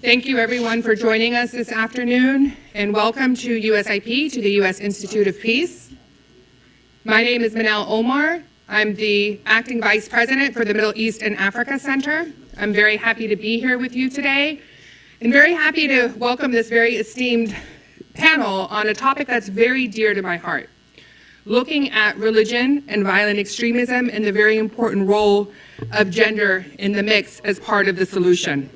Thank you everyone for joining us this afternoon, and welcome to USIP, to the U.S. Institute of Peace. My name is Manal Omar. I'm the Acting Vice President for the Middle East and Africa Center. I'm very happy to be here with you today, and very happy to welcome this very esteemed panel on a topic that's very dear to my heart, looking at religion and violent extremism and the very important role of gender in the mix as part of the solution.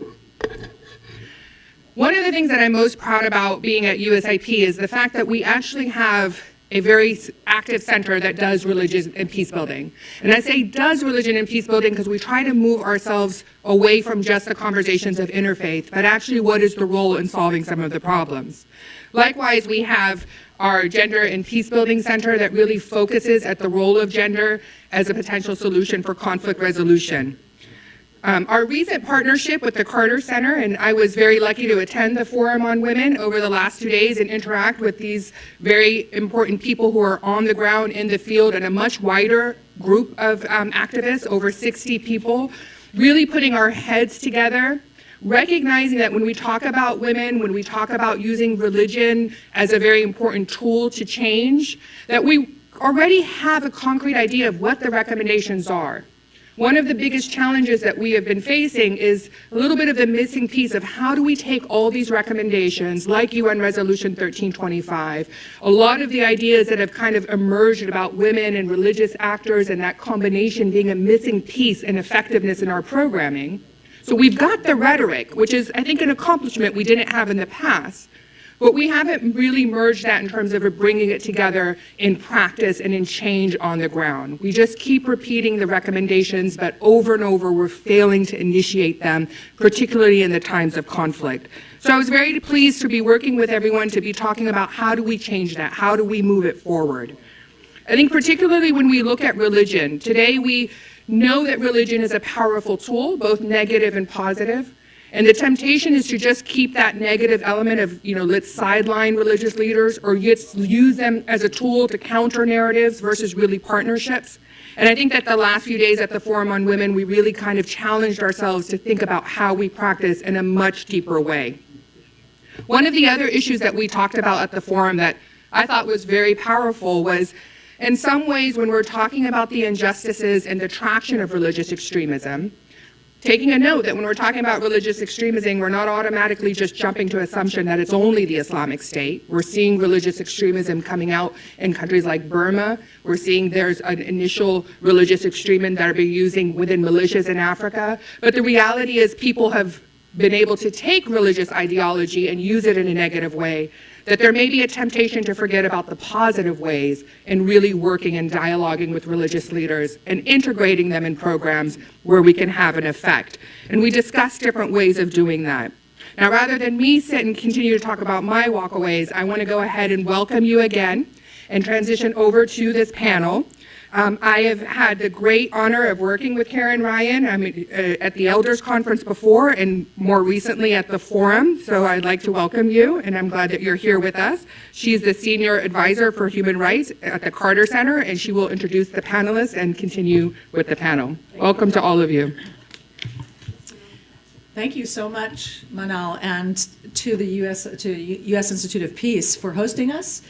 One of the things that I'm most proud about being at USIP is the fact that we actually have a very active center that does religion and peace building. And I say does religion and peace building because we try to move ourselves away from just the conversations of interfaith, but actually what is the role in solving some of the problems. Likewise, we have our Gender and Peace Building Center that really focuses at the role of gender as a potential solution for conflict resolution. Our recent partnership with the Carter Center, and I was very lucky to attend the Forum on Women over the last 2 days and interact with these very important people who are on the ground in the field and a much wider group of activists, over 60 people, really putting our heads together, recognizing that when we talk about women, when we talk about using religion as a very important tool to change, that we already have a concrete idea of what the recommendations are. One of the biggest challenges that we have been facing is a little bit of the missing piece of how do we take all these recommendations, like UN Resolution 1325, a lot of the ideas that have kind of emerged about women and religious actors and that combination being a missing piece in effectiveness in our programming. So we've got the rhetoric, which is, I think, an accomplishment we didn't have in the past, but we haven't really merged that in terms of bringing it together in practice and in change on the ground. We just keep repeating the recommendations, but over and over we're failing to initiate them, particularly in the times of conflict. So I was very pleased to be working with everyone to be talking about how do we change that, how do we move it forward. I think particularly when we look at religion, today we know that religion is a powerful tool, both negative and positive. And the temptation is to just keep that negative element of, let's sideline religious leaders or just use them as a tool to counter narratives versus really partnerships. And I think that the last few days at the Forum on Women, we really kind of challenged ourselves to think about how we practice in a much deeper way. One of the other issues that we talked about at the Forum that I thought was very powerful was, in some ways, when we're talking about the injustices and the traction of religious extremism, taking a note that when we're talking about religious extremism, we're not automatically just jumping to assumption that it's only the Islamic State. We're seeing religious extremism coming out in countries like Burma. We're seeing there's an initial religious extremism that are being using within militias in Africa. But the reality is people have been able to take religious ideology and use it in a negative way, that there may be a temptation to forget about the positive ways in really working and dialoguing with religious leaders and integrating them in programs where we can have an effect. And we discussed different ways of doing that. Now, rather than me sit and continue to talk about my walkaways, I want to go ahead and welcome you again and transition over to this panel. I have had the great honor of working with Karen Ryan at the Elders Conference before and more recently at the Forum, so I'd like to welcome you, and I'm glad that you're here with us. She's the Senior Advisor for Human Rights at the Carter Center, and she will introduce the panelists and continue with the panel. Welcome to all of you. Thank you so much, Manal, and to the U.S. Institute of Peace for hosting us.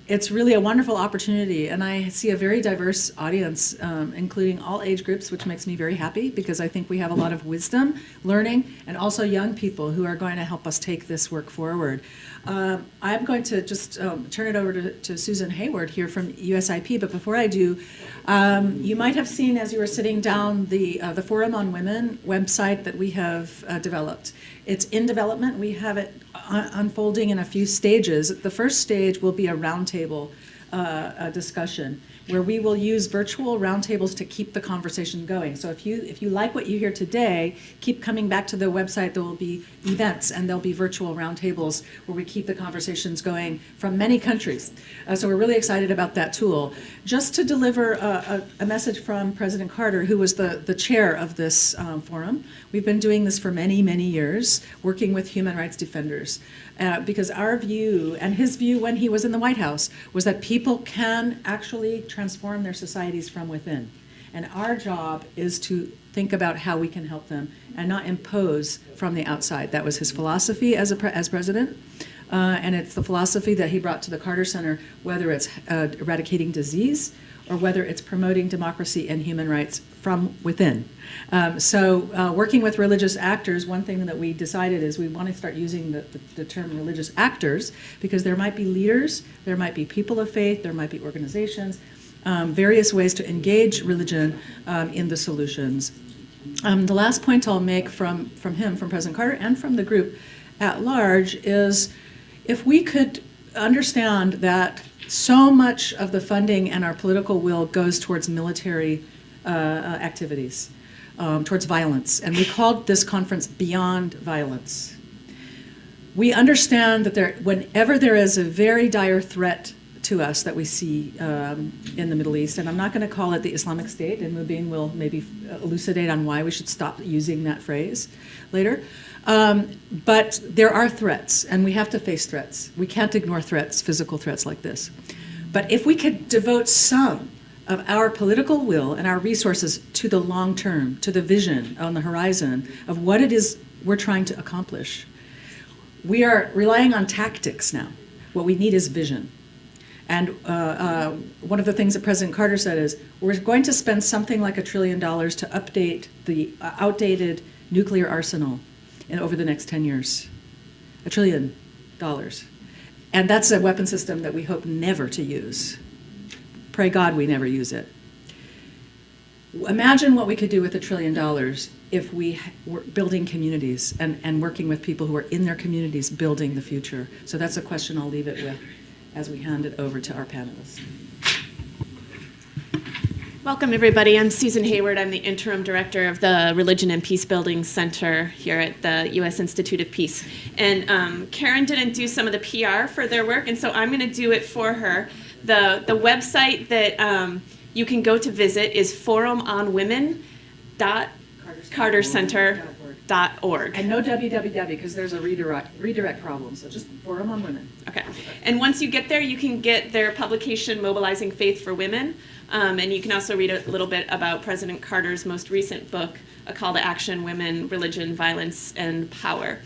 It's really a wonderful opportunity, and I see a very diverse audience, including all age groups, which makes me very happy because I think we have a lot of wisdom, learning, and also young people who are going to help us take this work forward. I'm going to just turn it over to Susan Hayward here from USIP, but before I do, you might have seen as you were sitting down the Forum on Women website that we have developed. It's in development. We have it unfolding in a few stages. The first stage will be a roundtable discussion where we will use virtual roundtables to keep the conversation going. So if you like what you hear today, keep coming back to the website. There will be events and there'll be virtual roundtables where we keep the conversations going from many countries. So we're really excited about that tool. Just to deliver a message from President Carter, who was the chair of this forum, we've been doing this for many, many years, working with human rights defenders. Because our view, and his view when he was in the White House, was that people can actually transform their societies from within. And our job is to think about how we can help them and not impose from the outside. That was his philosophy as president. And it's the philosophy that he brought to the Carter Center, whether it's eradicating disease or whether it's promoting democracy and human rights from within. So working with religious actors, one thing that we decided is we want to start using the term religious actors, because there might be leaders, there might be people of faith, there might be organizations, various ways to engage religion in the solutions. The last point I'll make from President Carter, and from the group at large is, if we could understand that so much of the funding and our political will goes towards military activities, towards violence, and we called this conference Beyond Violence. We understand that whenever there is a very dire threat to us that we see in the Middle East, and I'm not going to call it the Islamic State, and Mubin will maybe elucidate on why we should stop using that phrase later. But there are threats, and we have to face threats. We can't ignore threats, physical threats like this. But if we could devote some of our political will and our resources to the long term, to the vision on the horizon of what it is we're trying to accomplish, we are relying on tactics now. What we need is vision. And one of the things that President Carter said is, we're going to spend something like $1 trillion to update the outdated nuclear arsenal over the next 10 years. $1 trillion. And that's a weapon system that we hope never to use. Pray God we never use it. Imagine what we could do with $1 trillion if we were building communities and working with people who are in their communities building the future. So that's a question I'll leave it with as we hand it over to our panelists. Welcome, everybody. I'm Susan Hayward. I'm the interim director of the Religion and Peace Building Center here at the U.S. Institute of Peace. And Karen didn't do some of the PR for their work, and so I'm going to do it for her. The website that you can go to visit is forumonwomen.cartercenter.org. And no www, because there's a redirect problem, so just Forum on Women. Okay. And once you get there, you can get their publication, Mobilizing Faith for Women. And you can also read a little bit about President Carter's most recent book, A Call to Action, Women, Religion, Violence, and Power,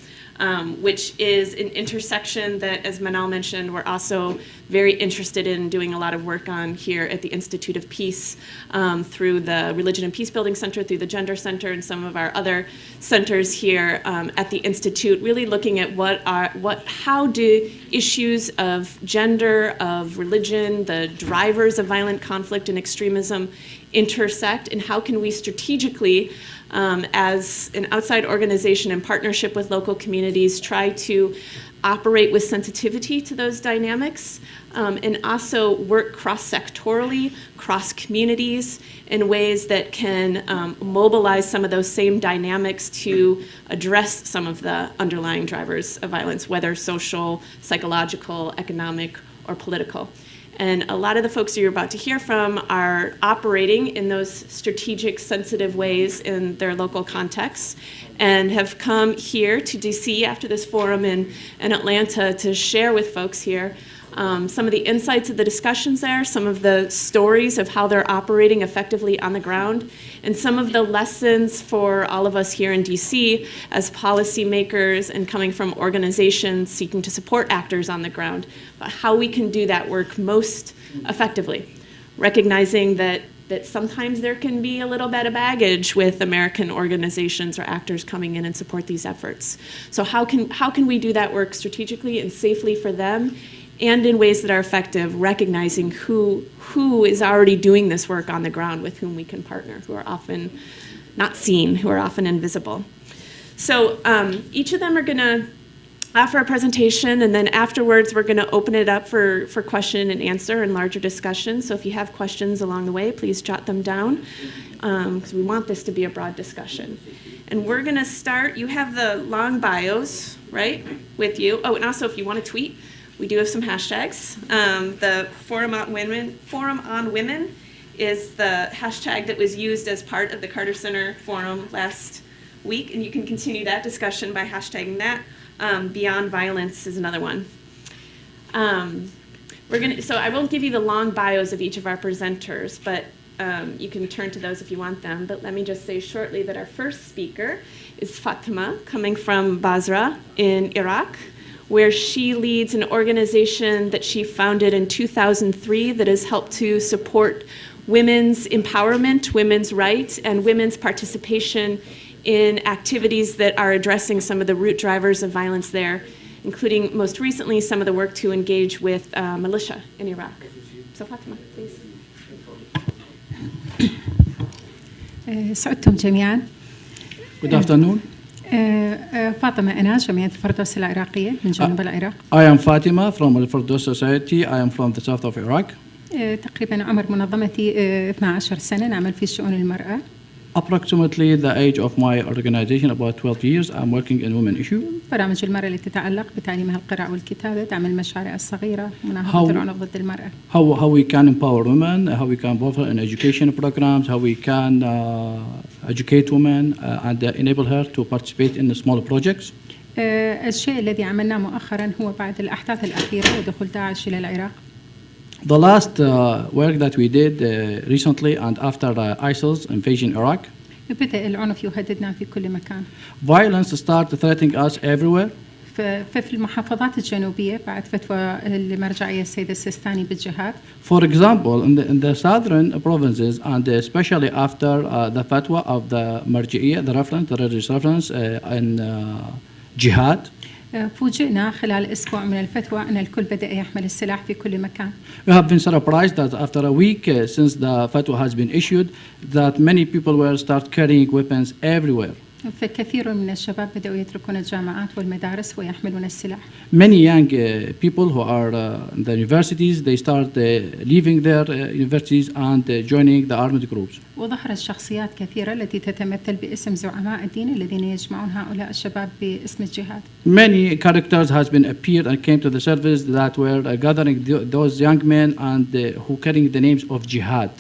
which is an intersection that, as Manal mentioned, we're also very interested in doing a lot of work on here at the Institute of Peace, through the Religion and Peace Building Center, through the Gender Center, and some of our other centers here at the Institute, really looking at how do issues of gender, of religion, the drivers of violent conflict and extremism intersect, and how can we strategically, as an outside organization in partnership with local communities, try to operate with sensitivity to those dynamics, and also work cross-sectorally, cross-communities, in ways that can mobilize some of those same dynamics to address some of the underlying drivers of violence, whether social, psychological, economic, or political. And a lot of the folks you're about to hear from are operating in those strategic, sensitive ways in their local contexts, and have come here to DC after this forum in Atlanta to share with folks here some of the insights of the discussions there, some of the stories of how they're operating effectively on the ground, and some of the lessons for all of us here in DC as policymakers and coming from organizations seeking to support actors on the ground, about how we can do that work most effectively, recognizing that sometimes there can be a little bit of baggage with American organizations or actors coming in and support these efforts. So how can we do that work strategically and safely for them, and in ways that are effective, recognizing who is already doing this work on the ground, with whom we can partner, who are often not seen, who are often invisible. So each of them are going to offer a presentation, and then afterwards we're going to open it up for question and answer and larger discussion. So if you have questions along the way, please jot them down, because we want this to be a broad discussion. And we're going to start, you have the long bios, right, with you. Oh, and also if you want to tweet, we do have some hashtags. The Forum on Women is the hashtag that was used as part of the Carter Center Forum last week, and you can continue that discussion by hashtagging that. Beyond Violence is another one. So I won't give you the long bios of each of our presenters, but You can turn to those if you want them, but let me just say shortly that our first speaker is Fatima, coming from Basra in Iraq, where she leads an organization that she founded in 2003 that has helped to support women's empowerment, women's rights, and women's participation in activities that are addressing some of the root drivers of violence there, including most recently some of the work to engage with militia in Iraq. So Fatima, please. سعدتم جميعا. Good afternoon. فاطمة أنا جمعية الفردوس العراقية من جنوب العراق. I am Fatima from the Firdaus Society. I am from the south of Iraq. تقريبا عمر منظمتي 12 سنة، نعمل في شؤون المرأة. Approximately the age of my organization, about 12 years, I'm working in women issue. برامج المرأة التي تتعلق بتعليمها القراءة والكتابة، دعم المشاريع الصغيرة، مناهضة العنف ضد المرأة. How we can empower women, how we can involve her in education programs, how we can educate women and enable her to participate in the small projects. الشيء الذي عملناه مؤخرا هو بعد الأحداث الأخيرة ودخول داعش إلى العراق. The last work that we did recently and after ISIL's invasion Iraq, بدأ العنف يهددنا في كل مكان. violence started threatening us everywhere. ففي المحافظات الجنوبية بعد فتوى المرجعية السيد السيستاني بالجهاد. For example, in the southern provinces, and especially after the fatwa of the marji'iyya, the religious reference in jihad, فوجئنا خلال أسبوع من الفتوى أن الكل بدأ يحمل السلاح في كل مكان. we have been surprised that after a week since the fatwa has been issued, that many people were start carrying weapons everywhere. فكثير من الشباب بدأوا يتركون الجامعات والمدارس ويحملون السلاح. Many young people who are in the universities, they start leaving their universities and joining the armed groups. وظهرت شخصيات كثيرة التي تتمثل باسم زعماء الدين الذين يجمعون هؤلاء الشباب باسم الجهاد. Many characters has been appeared and came to the surface that were gathering those young men and who carrying the names of jihad.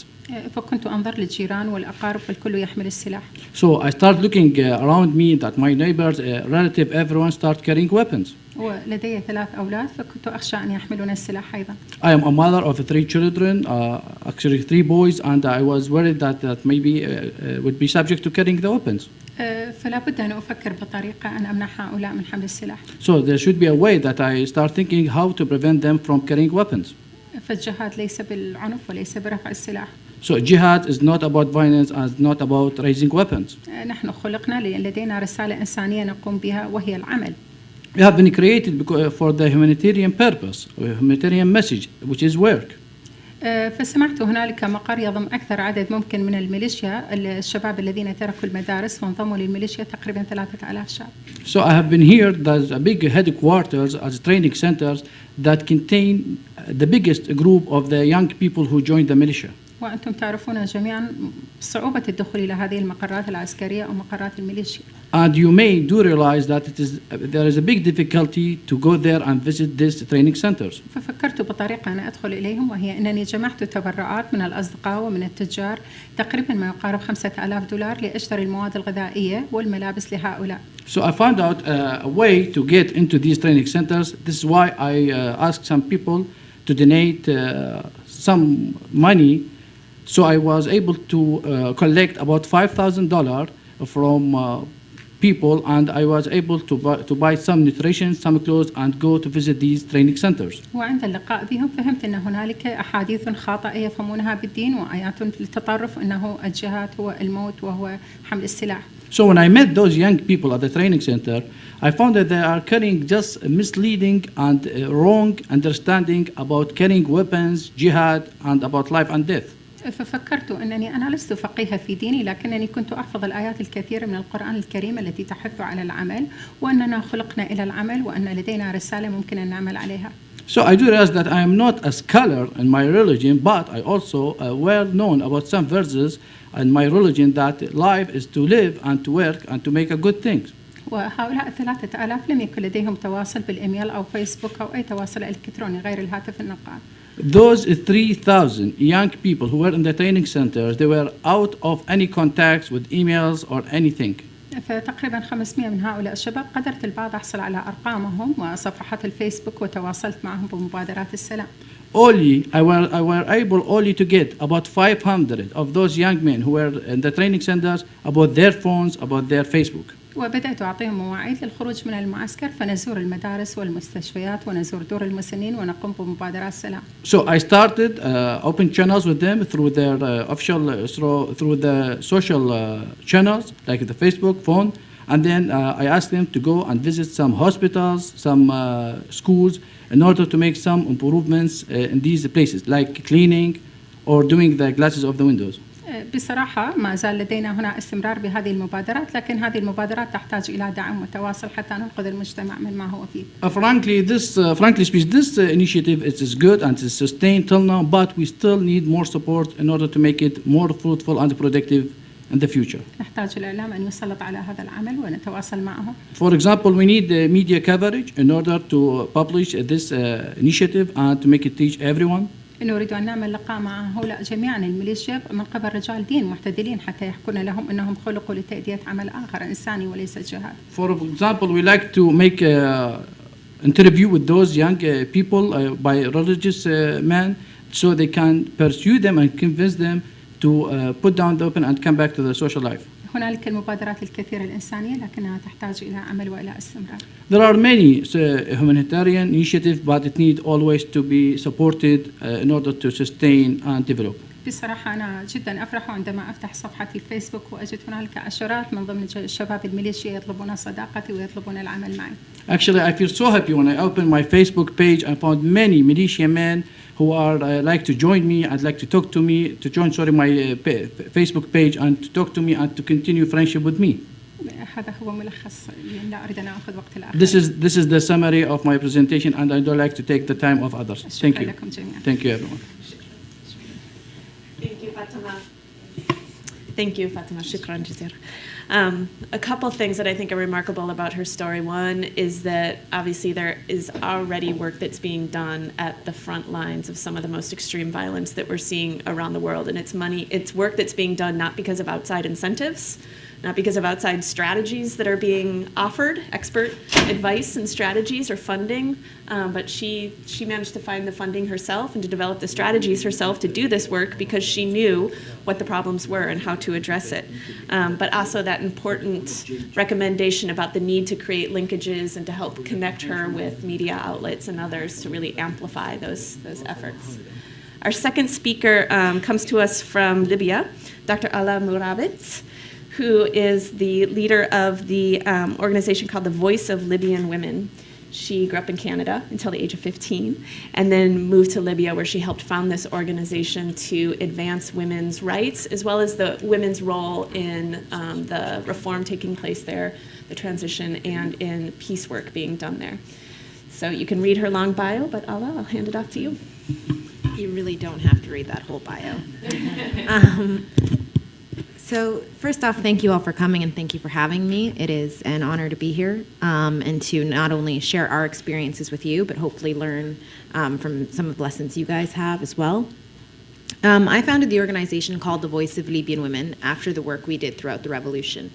فكنت أنظر للجيران والأقارب والكل يحمل السلاح. So I start looking around me that my neighbors, relative, everyone start carrying weapons. ولدي 3 أولاد فكنت أخشى أن يحملون السلاح أيضا. I am a mother of 3 children, actually 3 boys, and I was worried that maybe would be subject to carrying the weapons. فلا بد أن أفكر بطريقة أن أمنع هؤلاء من حمل السلاح. So there should be a way that I start thinking how to prevent them from carrying weapons. فالجهاد ليس بالعنف وليس برفع السلاح. So jihad is not about violence and not about raising weapons. نحن خلقنا لأن لدينا رسالة إنسانية نقوم بها وهي العمل. We have been created for the humanitarian purpose, or humanitarian message, which is work. فسمعت هنالك مقر يضم أكثر عدد ممكن من الميليشيا الشباب الذين تركوا المدارس وانضموا للميليشيا تقريبا 3000 شاب. So I have been here. There's a big headquarters as training centers that contain the biggest group of the young people who joined the militia. وأنتم تعرفون جميعا صعوبة الدخول إلى هذه المقرات العسكرية أو مقرات الميليشيا. And you may do realize that there is a big difficulty to go there and visit these training centers. ففكرت بطريقة أن أدخل إليهم وهي أنني جمعت تبرعات من الأصدقاء ومن التجار تقريبا ما يقارب $5000 لأشتري المواد الغذائية والملابس لهؤلاء. So I found out a way to get into these training centers. This is why I asked some people to donate some money. So I was able to collect about $5,000 from people, and I was able to buy some nutrition, some clothes, and go to visit these training centers. وعند اللقاء بهم فهمت أن هنالك أحاديث خاطئة يفهمونها بالدين وآيات للتطرف أنه الجهاد هو الموت وهو حمل السلاح. So when I met those young people at the training center, I found that they are carrying just misleading and wrong understanding about carrying weapons, jihad, and about life and death. ففكرت أنني أنا لست فقيهة في ديني لكنني كنت أحفظ الآيات الكثيرة من القرآن الكريم التي تحث على العمل وأننا خلقنا إلى العمل وأن لدينا رسالة ممكن أن نعمل عليها. So I do realize that I am not a scholar in my religion, but I also well known about some verses in my religion that life is to live and to work and to make a good things. وهؤلاء 3000 لم يكن لديهم تواصل بالإيميل أو فيسبوك أو أي تواصل إلكتروني غير الهاتف النقال. Those 3,000 young people who were in the training centers, they were out of any contacts with emails or anything. فتقريبا 500 من هؤلاء الشباب قدرت البعض أحصل على أرقامهم وصفحات الفيسبوك وتواصلت معهم بمبادرات السلام. I were able only to get about 500 of those young men who were in the training centers about their phones, about their Facebook. وبدأت أعطيهم مواعيد للخروج من المعسكر فنزور المدارس والمستشفيات ونزور دور المسنين ونقوم بمبادرات سلام. So I started open channels with them through their official, through the social channels like the Facebook, phone, and then I asked them to go and visit some hospitals, some schools, in order to make some improvements in these places, like cleaning or doing the glasses of the windows. بصراحة ما زال لدينا هنا استمرار بهذه المبادرات لكن هذه المبادرات تحتاج إلى دعم متواصل حتى ننقذ المجتمع من ما هو فيه. Frankly speaking, this initiative is good and is sustained till now, but we still need more support in order to make it more fruitful and productive in the future. نحتاج الإعلام أن يسلط على هذا العمل ونتواصل معهم. For example, we need media coverage in order to publish this initiative and to make it reach everyone. نريد أن نعمل لقاء مع هؤلاء جميعا الميليشيا من قبل رجال دين محتدلين حتى يحكون لهم أنهم خلقوا لتأدية عمل آخر إنساني وليس جهاد. For example, we like to make interview with those young people by religious men so they can pursue them and convince them to put down the weapon and come back to the social life. هنالك المبادرات الكثيرة الإنسانية لكنها تحتاج إلى عمل وإلى استمرار. There are many humanitarian initiatives, but it needs always to be supported in order to sustain and develop. بصراحة أنا جدا أفرح عندما أفتح صفحتي الفيسبوك وأجد هنالك عشرات من ضمن شباب الميليشيا يطلبون صداقتي ويطلبون العمل معي. Actually, I feel so happy when I opened my Facebook page. I found many militia men who are like to join me and like to talk to me, to join my Facebook page and to talk to me and to continue friendship with me. هذا هو ملخص لا أريد أن أخذ وقت الآخر. This is the summary of my presentation, and I don't like to take the time of others. Thank you. لكم جميعا. Thank you, everyone. Thank you, Fatima. Thank you, Fatima. Shukran jazeera. A couple things that I think are remarkable about her story. One is that obviously there is already work that's being done at the front lines of some of the most extreme violence that we're seeing around the world. And it's work that's being done not because of outside incentives, not because of outside strategies that are being offered, expert advice and strategies or funding, but she managed to find the funding herself and to develop the strategies herself to do this work because she knew what the problems were and how to address it. But also that important recommendation about the need to create linkages and to help connect her with media outlets and others to really amplify those efforts. Our second speaker comes to us from Libya, Dr. Ala Mourabit, who is the leader of the organization called the Voice of Libyan Women. She grew up in Canada until the age of 15 and then moved to Libya where she helped found this organization to advance women's rights as well as the women's role in the reform taking place there, the transition, and in peace work being done there. So you can read her long bio, but Allah, I'll hand it off to you. You really don't have to read that whole bio. So first off, thank you all for coming and thank you for having me. It is an honor to be here and to not only share our experiences with you, but hopefully learn from some of the lessons you guys have as well. I founded the organization called the Voice of Libyan Women after the work we did throughout the revolution.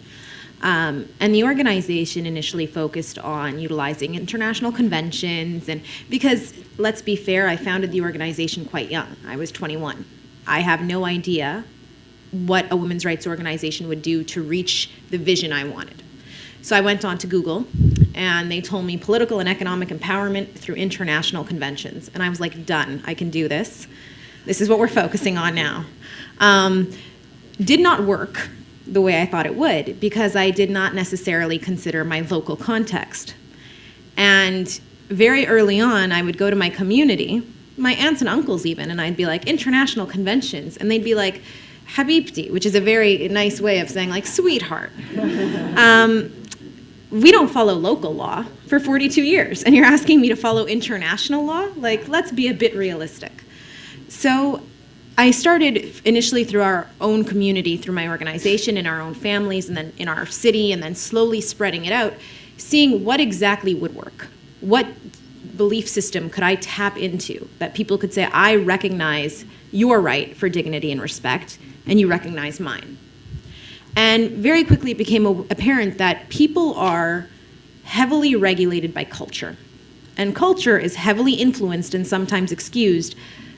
And the organization initially focused on utilizing international conventions, and because, let's be fair, I founded the organization quite young. I was 21. I have no idea what a women's rights organization would do to reach the vision I wanted. So I went on to Google, and they told me political and economic empowerment through international conventions. And I was like, done, I can do this. This is what we're focusing on now. Did not work the way I thought it would, because I did not necessarily consider my local context. And very early on, I would go to my community, my aunts and uncles even, and I'd be like, international conventions, and they'd be like, Habibti, which is a very nice way of saying like sweetheart. We don't follow local law for 42 years, and you're asking me to follow international law? Like, let's be a bit realistic. So I started initially through our own community, through my organization, in our own families, and then in our city, and then slowly spreading it out, seeing what exactly would work. What belief system could I tap into that people could say, I recognize your right for dignity and respect, and you recognize mine. And very quickly it became apparent that people are heavily regulated by culture. And culture is heavily influenced and sometimes excused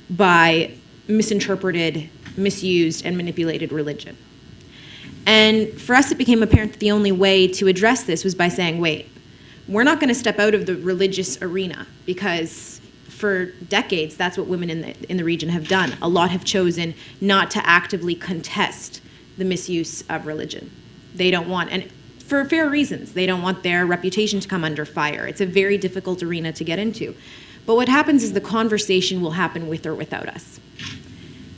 by misinterpreted, misused, and manipulated religion. And for us, it became apparent that the only way to address this was by saying, wait, we're not going to step out of the religious arena, because for decades, that's what women in the region have done. A lot have chosen not to actively contest the misuse of religion. They don't want, and for fair reasons, they don't want their reputation to come under fire. It's a very difficult arena to get into. But what happens is the conversation will happen with or without us.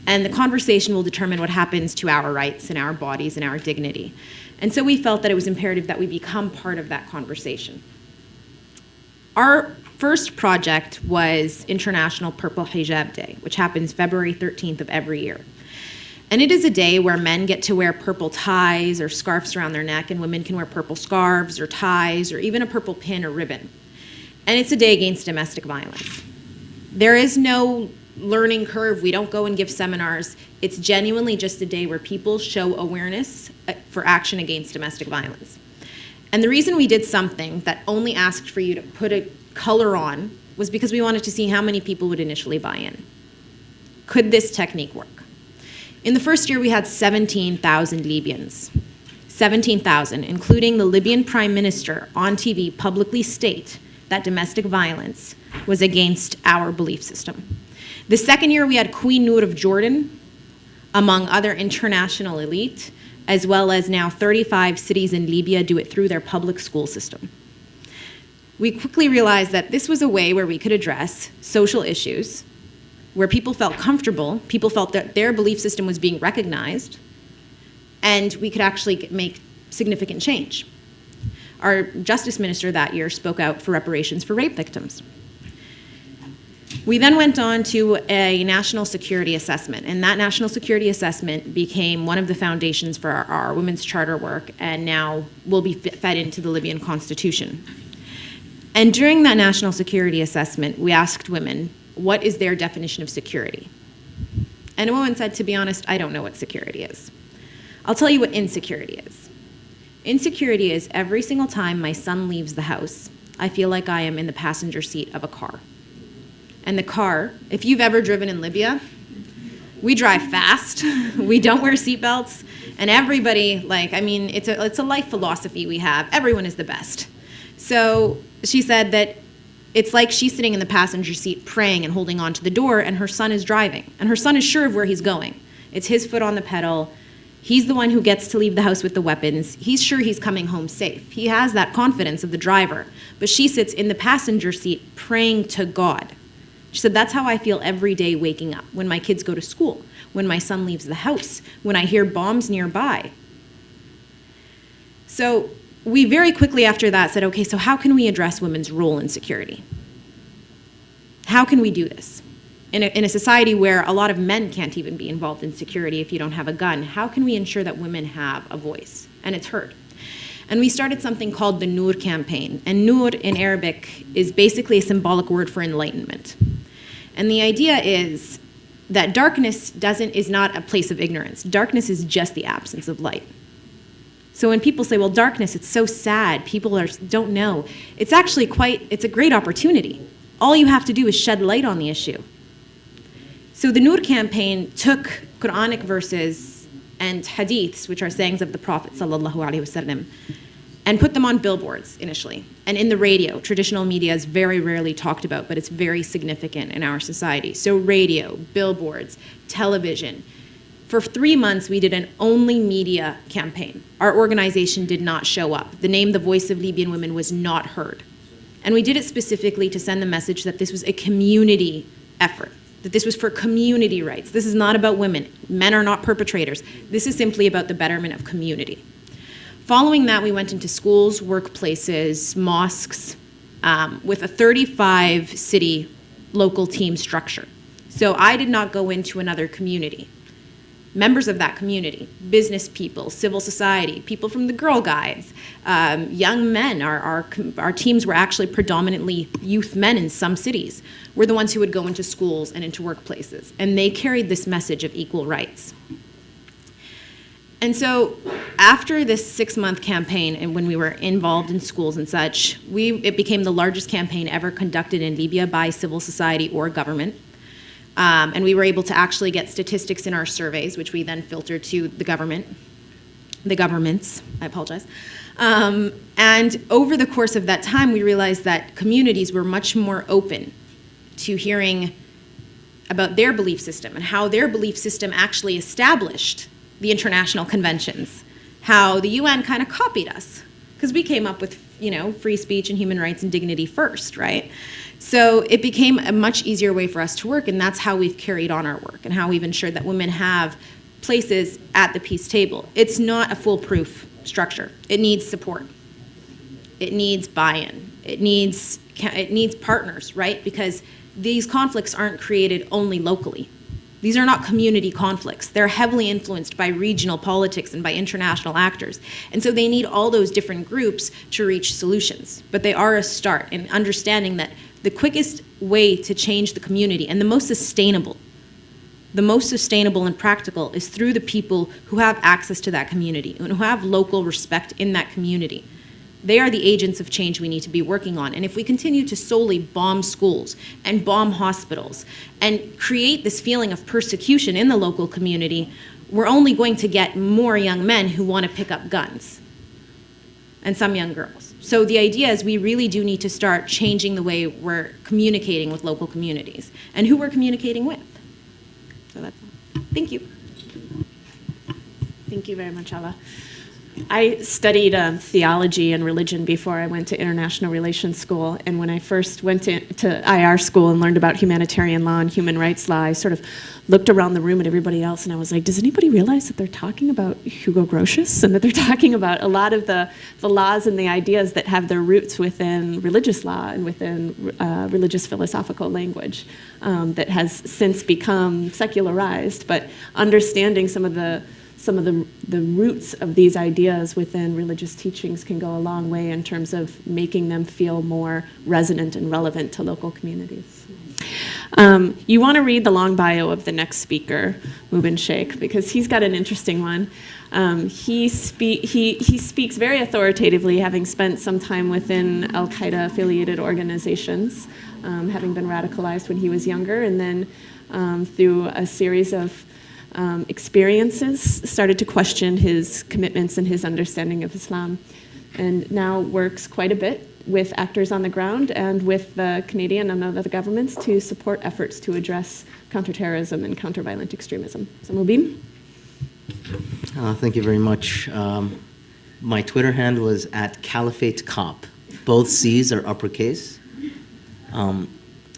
And the conversation will determine what happens to our rights and our bodies and our dignity. And so we felt that it was imperative that we become part of that conversation. Our first project was International Purple Hijab Day, which happens February 13th of every year. And it is a day where men get to wear purple ties or scarves around their neck, and women can wear purple scarves or ties or even a purple pin or ribbon. And it's a day against domestic violence. There is no learning curve. We don't go and give seminars. It's genuinely just a day where people show awareness for action against domestic violence. And the reason we did something that only asked for you to put a color on was because we wanted to see how many people would initially buy in. Could this technique work? In the first year, we had 17,000 Libyans. 17,000, including the Libyan prime minister on TV publicly state that domestic violence was against our belief system. The second year, we had Queen Noor of Jordan, among other international elite, as well as now 35 cities in Libya do it through their public school system. We quickly realized that this was a way where we could address social issues, where people felt comfortable, people felt that their belief system was being recognized, and we could actually make significant change. Our justice minister that year spoke out for reparations for rape victims. We then went on to a national security assessment, and that national security assessment became one of the foundations for our women's charter work, and now will be fed into the Libyan constitution. And during that national security assessment, we asked women, what is their definition of security? And a woman said, to be honest, I don't know what security is. I'll tell you what insecurity is. Insecurity is every single time my son leaves the house, I feel like I am in the passenger seat of a car. And the car, if you've ever driven in Libya, we drive fast, we don't wear seatbelts, and everybody, it's a life philosophy we have. Everyone is the best. So she said that it's like she's sitting in the passenger seat praying and holding on to the door, and her son is driving. And her son is sure of where he's going. It's his foot on the pedal. He's the one who gets to leave the house with the weapons. He's sure he's coming home safe. He has that confidence of the driver. But she sits in the passenger seat praying to God. She said, that's how I feel every day waking up, when my kids go to school, when my son leaves the house, when I hear bombs nearby. So we very quickly after that said, okay, so how can we address women's role in security? How can we do this? In a society where a lot of men can't even be involved in security if you don't have a gun, how can we ensure that women have a voice and it's heard? And we started something called the Noor campaign. And Noor in Arabic is basically a symbolic word for enlightenment. And the idea is that darkness is not a place of ignorance. Darkness is just the absence of light. So when people say, well, darkness, it's so sad, people don't know, it's actually it's a great opportunity. All you have to do is shed light on the issue. So the Noor campaign took Quranic verses and hadiths, which are sayings of the Prophet ﷺ, and put them on billboards initially. And in the radio, traditional media is very rarely talked about, but it's very significant in our society. So radio, billboards, television. For 3 months, we did an only media campaign. Our organization did not show up. The name The Voice of Libyan Women was not heard. And we did it specifically to send the message that this was a community effort, that this was for community rights. This is not about women. Men are not perpetrators. This is simply about the betterment of community. Following that, we went into schools, workplaces, mosques, with a 35-city local team structure. So I did not go into another community. Members of that community, business people, civil society, people from the Girl Guides, young men, our teams were actually predominantly youth men in some cities, were the ones who would go into schools and into workplaces. And they carried this message of equal rights. And so after this 6-month campaign, and when we were involved in schools and such, it became the largest campaign ever conducted in Libya by civil society or government. And we were able to actually get statistics in our surveys, which we then filtered to the governments, I apologize. And over the course of that time, we realized that communities were much more open to hearing about their belief system and how their belief system actually established the international conventions, how the UN kind of copied us, because we came up with, free speech and human rights and dignity first, right? So it became a much easier way for us to work, and that's how we've carried on our work and how we've ensured that women have places at the peace table. It's not a foolproof structure. It needs support. It needs buy-in. It needs partners, right? Because these conflicts aren't created only locally. These are not community conflicts. They're heavily influenced by regional politics and by international actors. And so they need all those different groups to reach solutions. But they are a start in understanding that the quickest way to change the community and the most sustainable and practical is through the people who have access to that community and who have local respect in that community. They are the agents of change we need to be working on. And if we continue to solely bomb schools and bomb hospitals and create this feeling of persecution in the local community, we're only going to get more young men who want to pick up guns and some young girls. So the idea is we really do need to start changing the way we're communicating with local communities and who we're communicating with. So that's all. Thank you. Thank you very much, Ella. I studied theology and religion before I went to international relations school, and when I first went to IR school and learned about humanitarian law and human rights law, I sort of looked around the room at everybody else and I was like, does anybody realize that they're talking about Hugo Grotius and that they're talking about a lot of the laws and the ideas that have their roots within religious law and within religious philosophical language that has since become secularized, but understanding some of the roots of these ideas within religious teachings can go a long way in terms of making them feel more resonant and relevant to local communities. You want to read the long bio of the next speaker, Mubin Sheikh, because he's got an interesting one. He speaks very authoritatively, having spent some time within Al-Qaeda-affiliated organizations, having been radicalized when he was younger, and then through a series of experiences, started to question his commitments and his understanding of Islam, and now works quite a bit with actors on the ground and with the Canadian and other governments to support efforts to address counterterrorism and counter-violent extremism. So Mubin? Thank you very much. My Twitter handle was @CaliphateCop. Both C's are uppercase.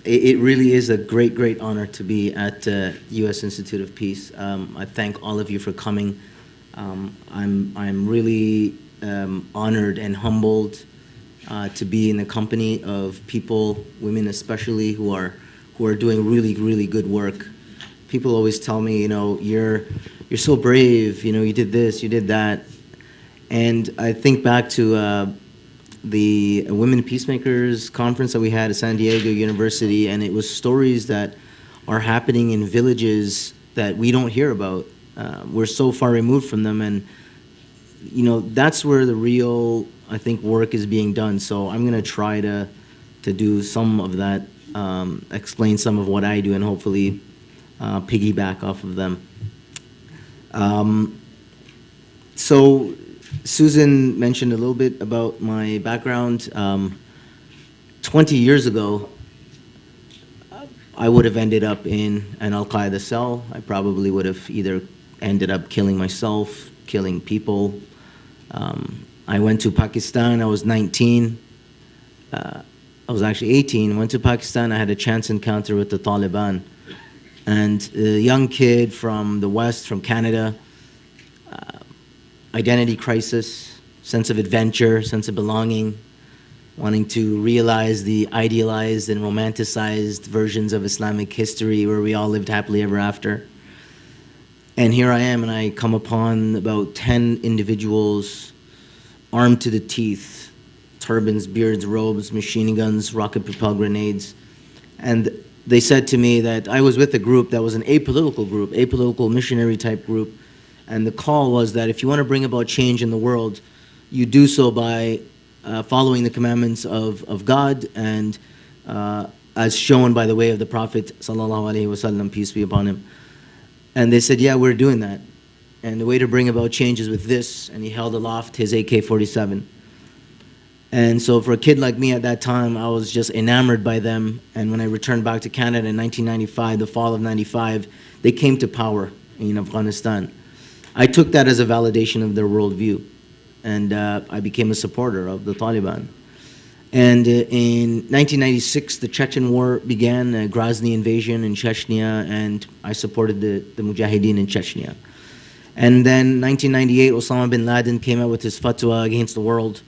It really is a great, great honor to be at U.S. Institute of Peace. I thank all of you for coming. I'm really honored and humbled to be in the company of people, women especially, who are doing really, really good work. People always tell me, you're so brave. You did this, you did that, and I think back to the Women Peacemakers conference that we had at San Diego University, and it was stories that are happening in villages that we don't hear about. We're so far removed from them, and that's where the real, I think, work is being done. So I'm going to try to do some of that, explain some of what I do, and hopefully piggyback off of them. So Susan mentioned a little bit about my background. 20 years ago, I would have ended up in an Al-Qaeda cell. I probably would have either ended up killing myself, killing people. I went to Pakistan. I was 19. I was actually 18. Went to Pakistan. I had a chance encounter with the Taliban. And a young kid from the West, from Canada, identity crisis, sense of adventure, sense of belonging, wanting to realize the idealized and romanticized versions of Islamic history where we all lived happily ever after. And here I am, and I come upon about 10 individuals armed to the teeth, turbans, beards, robes, machine guns, rocket-propelled grenades. And they said to me that I was with a group that was an apolitical missionary-type group, And the call was that if you want to bring about change in the world, you do so by following the commandments of God and as shown by the way of the Prophet sallallahu alaihi wasallam, peace be upon him. And they said, yeah, we're doing that. And the way to bring about change is with this. And he held aloft his AK-47. And so for a kid like me at that time, I was just enamored by them. And when I returned back to Canada in 1995, the fall of 95, they came to power in Afghanistan. I took that as a validation of their worldview. And I became a supporter of the Taliban. And in 1996, the Chechen War began, Grozny invasion in Chechnya, and I supported the Mujahideen in Chechnya. And then 1998, Osama bin Laden came out with his fatwa against the world.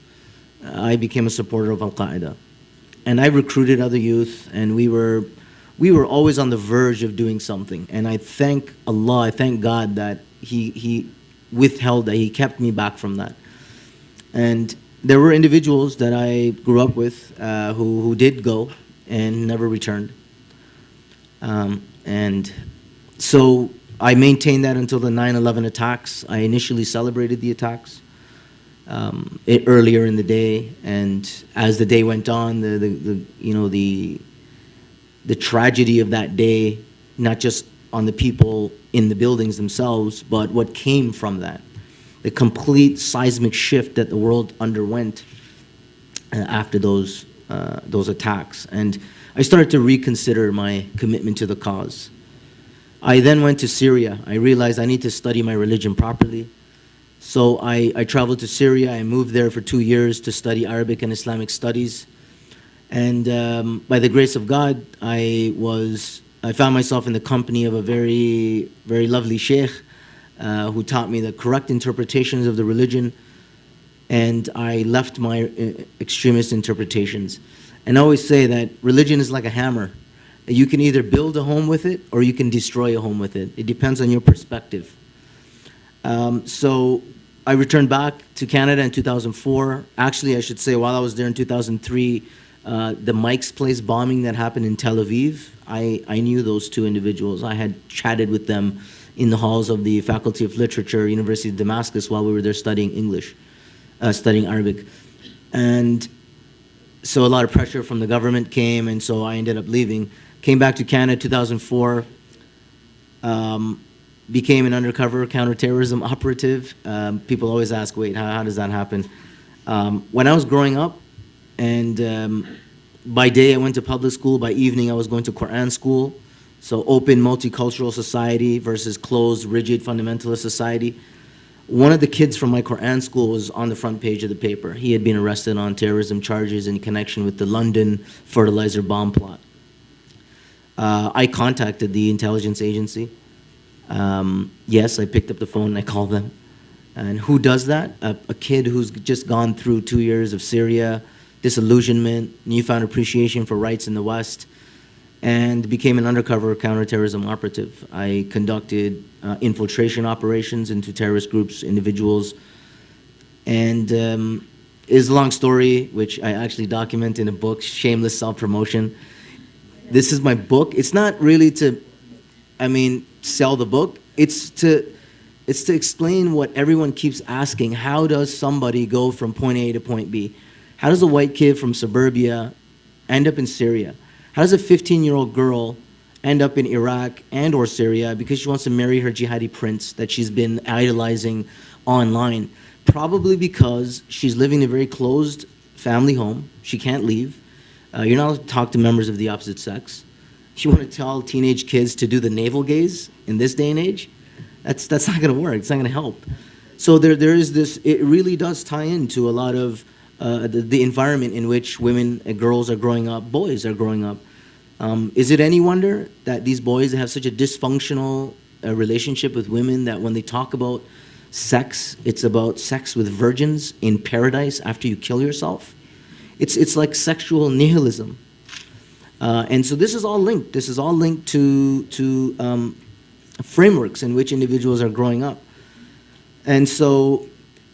I became a supporter of Al-Qaeda. And I recruited other youth, and we were always on the verge of doing something. And I thank Allah, I thank God that He withheld that, He kept me back from that. And there were individuals that I grew up with who did go and never returned. And so I maintained that until the 9/11 attacks. I initially celebrated the attacks earlier in the day, and as the day went on, the tragedy of that day, not just on the people in the buildings themselves, but what came from that. The complete seismic shift that the world underwent after those attacks. And I started to reconsider my commitment to the cause. I then went to Syria. I realized I need to study my religion properly. So I traveled to Syria. I moved there for 2 years to study Arabic and Islamic studies. And by the grace of God, I found myself in the company of a very, very lovely sheikh who taught me the correct interpretations of the religion, and I left my extremist interpretations. And I always say that religion is like a hammer. You can either build a home with it or you can destroy a home with it. It depends on your perspective. So I returned back to Canada in 2004. Actually, I should say, while I was there in 2003, the Mike's Place bombing that happened in Tel Aviv, I knew those two individuals. I had chatted with them in the halls of the Faculty of Literature, University of Damascus, while we were there studying English, studying Arabic. And so a lot of pressure from the government came, and so I ended up leaving. Came back to Canada 2004, became an undercover counterterrorism operative. People always ask, wait, how does that happen? When I was growing up, and by day I went to public school, by evening I was going to Quran school. So open multicultural society versus closed, rigid, fundamentalist society. One of the kids from my Quran school was on the front page of the paper. He had been arrested on terrorism charges in connection with the London fertilizer bomb plot. I contacted the intelligence agency. Yes, I picked up the phone and I called them. And who does that? A kid who's just gone through 2 years of Syria, disillusionment, newfound appreciation for rights in the West, and became an undercover counterterrorism operative. I conducted infiltration operations into terrorist groups, individuals, and it's a long story, which I actually document in a book, Shameless Self-Promotion. This is my book. It's not really to, sell the book. It's to explain what everyone keeps asking. How does somebody go from point A to point B? How does a white kid from suburbia end up in Syria? How does a 15-year-old girl end up in Iraq and or Syria because she wants to marry her jihadi prince that she's been idolizing online? Probably because she's living in a very closed family home. She can't leave. You're not allowed to talk to members of the opposite sex. You want to tell teenage kids to do the navel gaze in this day and age? That's not going to work. It's not going to help. So there is this, it really does tie into a lot of the environment in which women and girls are growing up, boys are growing up. Is it any wonder that these boys have such a dysfunctional relationship with women that when they talk about sex, it's about sex with virgins in paradise after you kill yourself? It's like sexual nihilism. And so this is all linked. This is all linked to frameworks in which individuals are growing up. And so,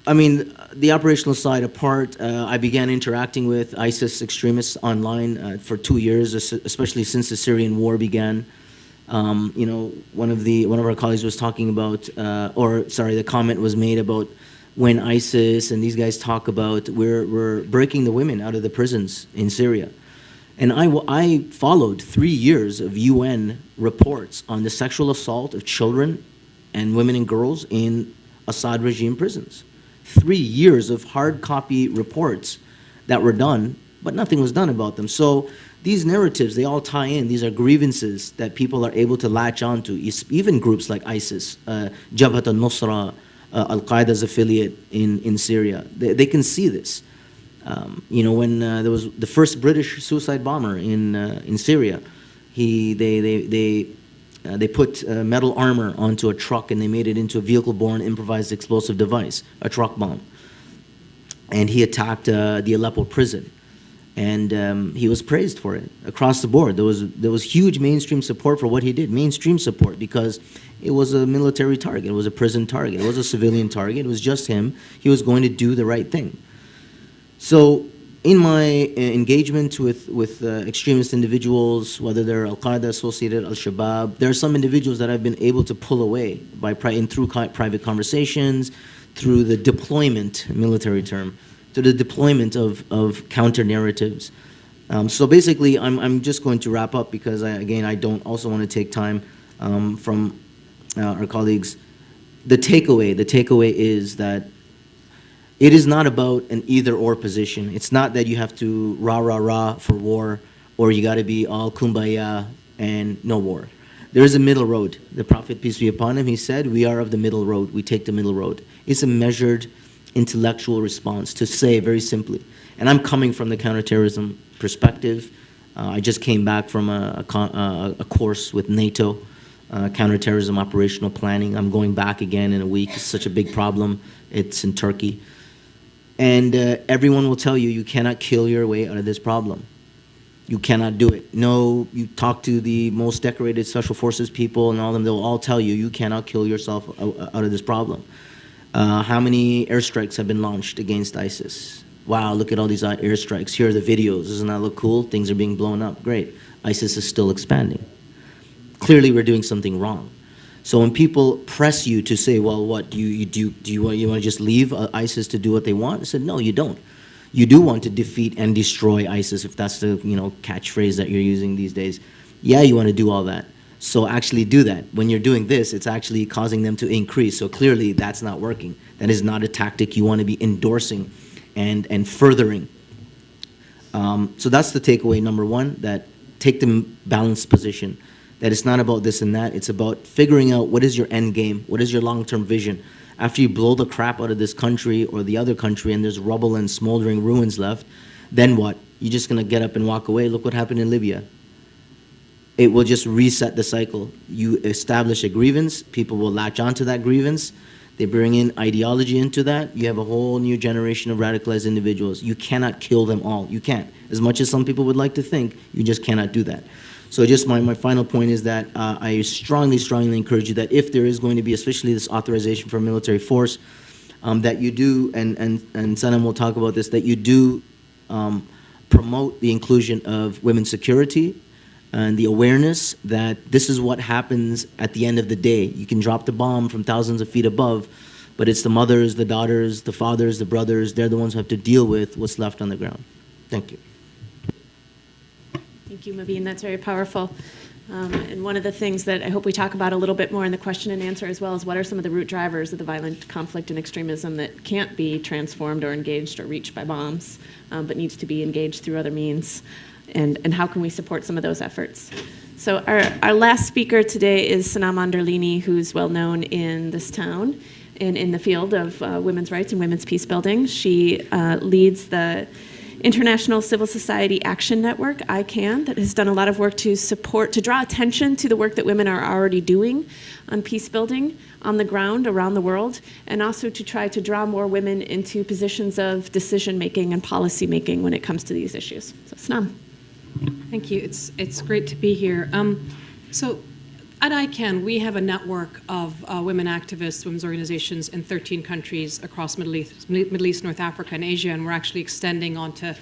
the operational side apart, I began interacting with ISIS extremists online for 2 years, especially since the Syrian war began. One of our colleagues was talking about, the comment was made about when ISIS and these guys talk about we're breaking the women out of the prisons in Syria. And I followed 3 years of UN reports on the sexual assault of children and women and girls in Assad regime prisons. 3 years of hard copy reports that were done, but nothing was done about them. So these narratives, they all tie in. These are grievances that people are able to latch onto. Even groups like ISIS, Jabhat al-Nusra, Al-Qaeda's affiliate in Syria, they can see this. When there was the first British suicide bomber in Syria, they put metal armor onto a truck and they made it into a vehicle-borne improvised explosive device, a truck bomb. And he attacked the Aleppo prison. And he was praised for it across the board. There was huge mainstream support for what he did, mainstream support, because it was a military target, it was a prison target, it was a civilian target, it was just him. He was going to do the right thing. So in my engagement with extremist individuals, whether they're Al-Qaeda associated, Al-Shabaab, there are some individuals that I've been able to pull away through private conversations, through the deployment, military term, to the deployment of counter narratives. So basically, I'm just going to wrap up because I don't also want to take time from our colleagues. The takeaway is that it is not about an either-or position. It's not that you have to rah for war, or you got to be all kumbaya and no war. There is a middle road. The Prophet, peace be upon him, he said, we are of the middle road. We take the middle road. It's a measured intellectual response to say very simply. And I'm coming from the counterterrorism perspective. I just came back from a course with NATO, counterterrorism operational planning. I'm going back again in a week. It's such a big problem. It's in Turkey. And everyone will tell you, you cannot kill your way out of this problem. You cannot do it. No, you talk to the most decorated special forces people and all of them, they'll all tell you, you cannot kill yourself out of this problem. How many airstrikes have been launched against ISIS? Wow, look at all these airstrikes. Here are the videos. Doesn't that look cool? Things are being blown up. Great. ISIS is still expanding. Clearly, we're doing something wrong. So when people press you to say, well, what, do you want to just leave ISIS to do what they want? I said, no, you don't. You do want to defeat and destroy ISIS, if that's the catchphrase that you're using these days. Yeah, you want to do all that. So actually do that. When you're doing this, it's actually causing them to increase. So clearly that's not working. That is not a tactic you want to be endorsing and furthering. So that's the takeaway, number one, that take the balanced position. That it's not about this and that. It's about figuring out what is your end game, what is your long-term vision. After you blow the crap out of this country or the other country and there's rubble and smoldering ruins left, then what? You're just going to get up and walk away? Look what happened in Libya. It will just reset the cycle. You establish a grievance, people will latch onto that grievance, they bring in ideology into that, you have a whole new generation of radicalized individuals. You cannot kill them all. You can't. As much as some people would like to think, you just cannot do that. So just my final point is that I strongly encourage you that if there is going to be, especially this authorization for a military force, that you do, and Sanam will talk about this, that you do promote the inclusion of women's security and the awareness that this is what happens at the end of the day. You can drop the bomb from thousands of feet above, but it's the mothers, the daughters, the fathers, the brothers, they're the ones who have to deal with what's left on the ground. Thank you. Thank you, Mubin. That's very powerful. And one of the things that I hope we talk about a little bit more in the question and answer as well is what are some of the root drivers of the violent conflict and extremism that can't be transformed or engaged or reached by bombs, but needs to be engaged through other means, and how can we support some of those efforts? So our last speaker today is Sanam Anderlini, who's well known in this town and in the field of women's rights and women's peace building. She leads the International Civil Society Action Network, ICAN, that has done a lot of work to draw attention to the work that women are already doing on peace building on the ground around the world, and also to try to draw more women into positions of decision making and policy making when it comes to these issues. So Sanam. Thank you. It's great to be here. So at ICAN, we have a network of women activists, women's organizations in 13 countries across Middle East, North Africa, and Asia, and we're actually extending onto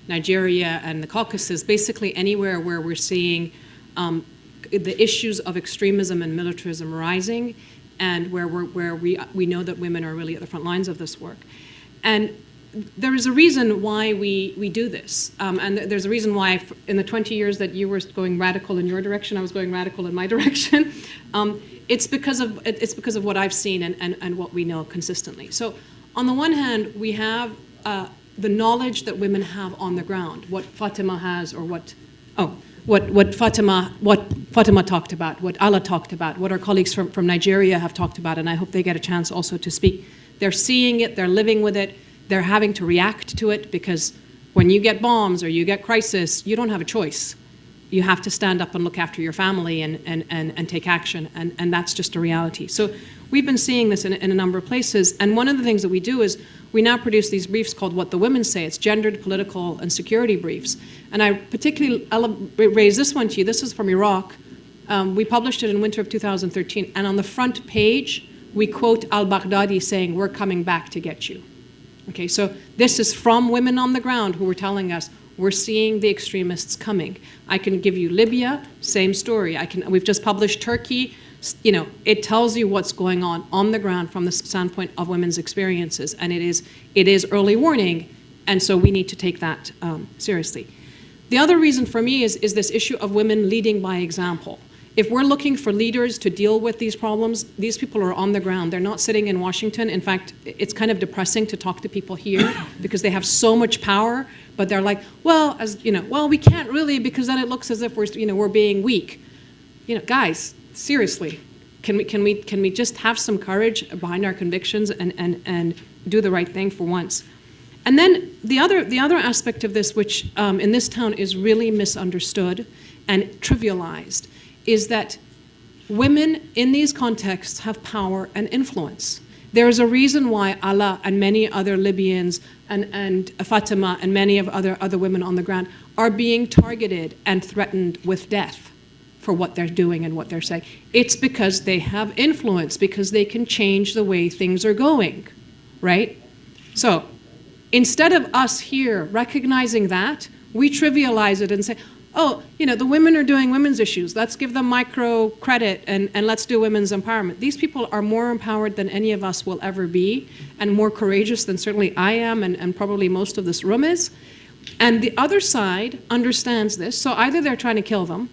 Nigeria and the Caucasus, basically anywhere where we're seeing the issues of extremism and militarism rising, and where we know that women are really at the front lines of this work. And there is a reason why we do this. And there's a reason why in the 20 years that you were going radical in your direction, I was going radical in my direction. It's because of what I've seen and what we know consistently. So on the one hand, we have the knowledge that women have on the ground, what Fatima has, or what Fatima talked about, what Ala talked about, what our colleagues from Nigeria have talked about, and I hope they get a chance also to speak. They're seeing it, they're living with it, they're having to react to it, because when you get bombs or you get crisis, you don't have a choice. You have to stand up and look after your family and take action, and that's just a reality. So we've been seeing this in a number of places, and one of the things that we do is we now produce these briefs called What the Women Say. It's gendered, political, and security briefs. And I particularly raise this one to you. This is from Iraq. We published it in winter of 2013, and on the front page, we quote al-Baghdadi saying, "We're coming back to get you." Okay, so this is from women on the ground who were telling us, we're seeing the extremists coming. I can give you Libya, same story. We've just published Turkey. You know, it tells you what's going on the ground from the standpoint of women's experiences, and it is early warning, and so we need to take that seriously. The other reason for me is this issue of women leading by example. If we're looking for leaders to deal with these problems, these people are on the ground. They're not sitting in Washington. In fact, it's kind of depressing to talk to people here because they have so much power, but they're like, well, we can't really, because then it looks as if we're being weak. You know, guys, seriously, can we just have some courage behind our convictions and do the right thing for once? And then the other aspect of this, which in this town is really misunderstood and trivialized, is that women in these contexts have power and influence. There is a reason why Ala and many other Libyans and Fatima and many of other women on the ground are being targeted and threatened with death for what they're doing and what they're saying. It's because they have influence, because they can change the way things are going, right? So instead of us here recognizing that, we trivialize it and say, oh, the women are doing women's issues. Let's give them micro credit and let's do women's empowerment. These people are more empowered than any of us will ever be, and more courageous than certainly I am and probably most of this room is. And the other side understands this, so either they're trying to kill them,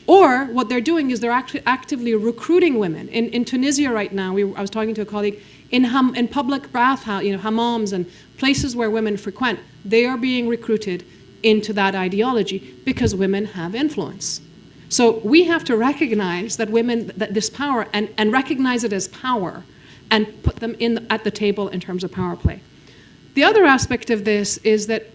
or what they're doing is they're actually actively recruiting women. In Tunisia right now, I was talking to a colleague, in public bathhouse, hammams and places where women frequent, they are being recruited into that ideology because women have influence. So we have to recognize that that this power, and recognize it as power, and put them at the table in terms of power play. The other aspect of this is that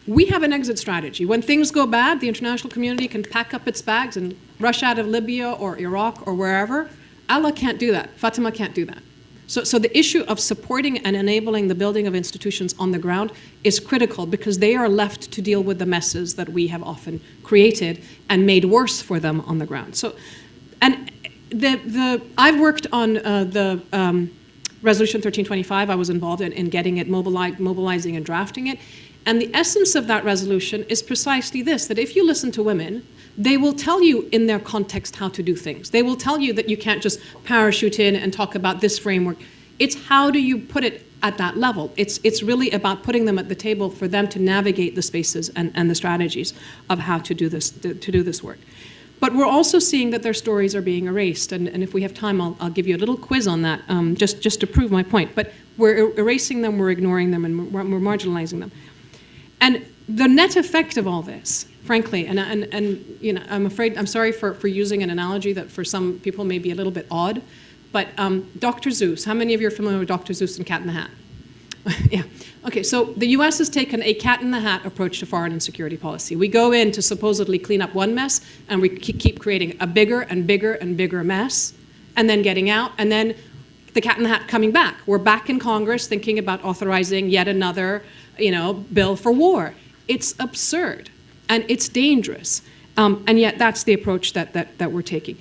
we have an exit strategy. When things go bad, the international community can pack up its bags and rush out of Libya or Iraq or wherever. Allah can't do that. Fatima can't do that. So the issue of supporting and enabling the building of institutions on the ground is critical, because they are left to deal with the messes that we have often created and made worse for them on the ground. So, and I've worked on the Resolution 1325. I was involved in getting it mobilizing and drafting it. And the essence of that resolution is precisely this, that if you listen to women, they will tell you in their context how to do things. They will tell you that you can't just parachute in and talk about this framework. It's how do you put it at that level. It's really about putting them at the table for them to navigate the spaces and the strategies of how to do this work. But we're also seeing that their stories are being erased. And if we have time, I'll give you a little quiz on that, just to prove my point. But we're erasing them, we're ignoring them, and we're marginalizing them. And the net effect of all this, frankly, and I'm sorry for using an analogy that for some people may be a little bit odd, but Dr. Seuss, how many of you are familiar with Dr. Seuss and Cat in the Hat? Yeah. Okay, so the U.S. has taken a cat-in-the-hat approach to foreign and security policy. We go in to supposedly clean up one mess, and we keep creating a bigger and bigger and bigger mess, and then getting out, and then the cat in the hat coming back. We're back in Congress thinking about authorizing yet another, bill for war. It's absurd, and it's dangerous, and yet that's the approach that we're taking.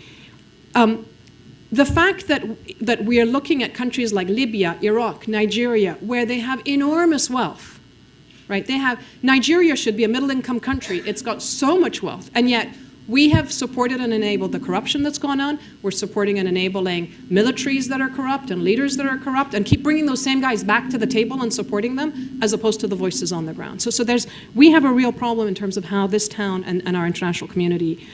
The fact that we are looking at countries like Libya, Iraq, Nigeria, where they have enormous wealth, right? Nigeria should be a middle-income country. It's got so much wealth, and yet We have supported and enabled the corruption that's gone on. We're supporting and enabling militaries that are corrupt and leaders that are corrupt, and keep bringing those same guys back to the table and supporting them, as opposed to the voices on the ground. So we have a real problem in terms of how this town and our international community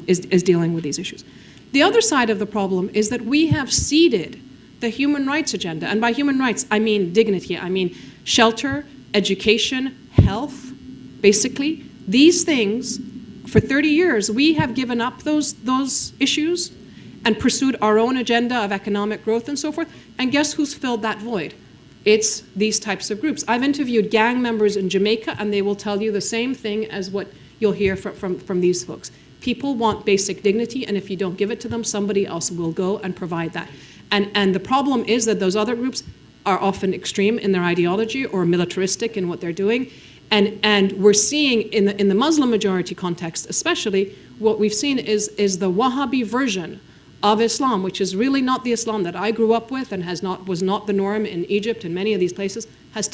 is dealing with these issues. The other side of the problem is that we have ceded the human rights agenda, and by human rights, I mean dignity, I mean shelter, education, health, basically. These things, for 30 years, we have given up those issues and pursued our own agenda of economic growth and so forth. And guess who's filled that void? It's these types of groups. I've interviewed gang members in Jamaica, and they will tell you the same thing as what you'll hear from these folks. People want basic dignity, and if you don't give it to them, somebody else will go and provide that. And the problem is that those other groups are often extreme in their ideology or militaristic in what they're doing. And we're seeing in the Muslim majority context especially, what we've seen is the Wahhabi version of Islam, which is really not the Islam that I grew up with and was not the norm in Egypt and many of these places, has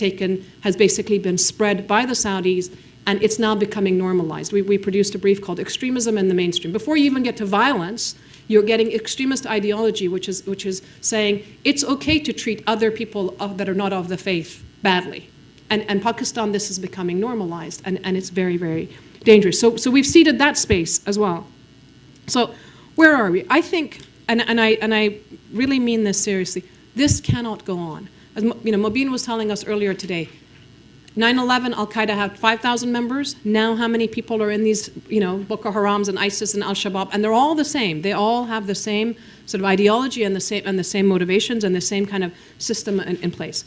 basically been spread by the Saudis, and it's now becoming normalized. We produced a brief called Extremism in the Mainstream. Before you even get to violence, you're getting extremist ideology, which is saying it's okay to treat other people that are not of the faith badly. And Pakistan, this is becoming normalized, and it's very, very dangerous. So we've ceded that space as well. So where are we? I think, and I really mean this seriously, this cannot go on. As Mobeen was telling us earlier today, 9/11, Al-Qaeda had 5,000 members. Now how many people are in these, Boko Harams and ISIS and Al-Shabaab? And they're all the same. They all have the same sort of ideology and the same motivations and the same kind of system in place.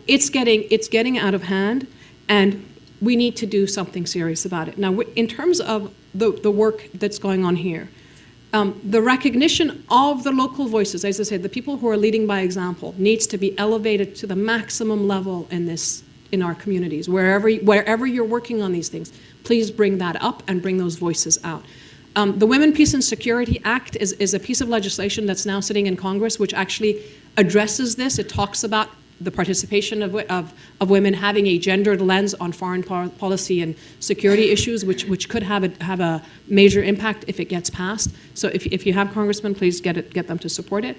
It's getting out of hand, and we need to do something serious about it. Now, in terms of the work that's going on here, the recognition of the local voices, as I said, the people who are leading by example, needs to be elevated to the maximum level in our communities. Wherever you're working on these things, please bring that up and bring those voices out. The Women, Peace and Security Act is a piece of legislation that's now sitting in Congress, which actually addresses this. It talks about the participation of women having a gendered lens on foreign policy and security issues, which could have a major impact if it gets passed. So if you have congressmen, please get them to support it.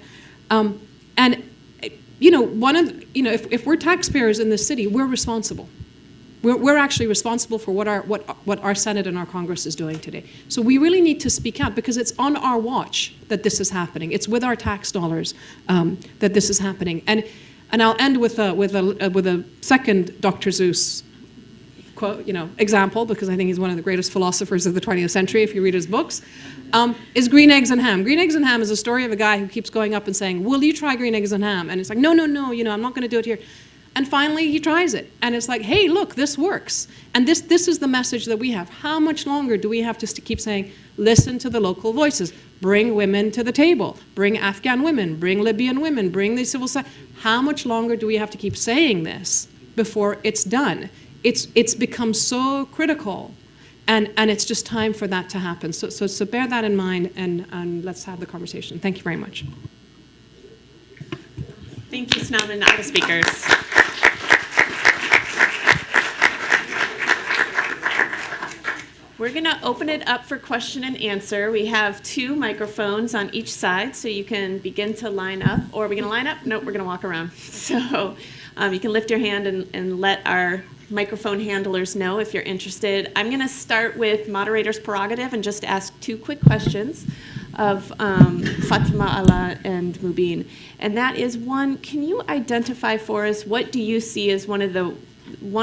If we're taxpayers in this city, we're responsible. We're actually responsible for what our Senate and our Congress is doing today. So we really need to speak out, because it's on our watch that this is happening. It's with our tax dollars that this is happening. And I'll end with a second Dr. Seuss quote, example, because I think he's one of the greatest philosophers of the 20th century, if you read his books, is Green Eggs and Ham. Green Eggs and Ham is a story of a guy who keeps going up and saying, will you try green eggs and ham? And it's like, no, I'm not going to do it here. And finally, he tries it. And it's like, hey, look, this works. And this is the message that we have. How much longer do we have to keep saying, listen to the local voices, bring women to the table, bring Afghan women, bring Libyan women, bring the civil society. How much longer do we have to keep saying this before it's done? It's become so critical, and it's just time for that to happen. So bear that in mind, and let's have the conversation. Thank you very much. Thank you, Snell, and other speakers. We're going to open it up for question and answer. We have 2 microphones on each side, so you can begin to line up. Or are we going to line up? Nope, we're going to walk around. So you can lift your hand and let our microphone handlers know if you're interested. I'm going to start with moderator's prerogative and just ask 2 quick questions of Fatima, Ala, and Mubeen. And that is, one, can you identify for us what do you see as one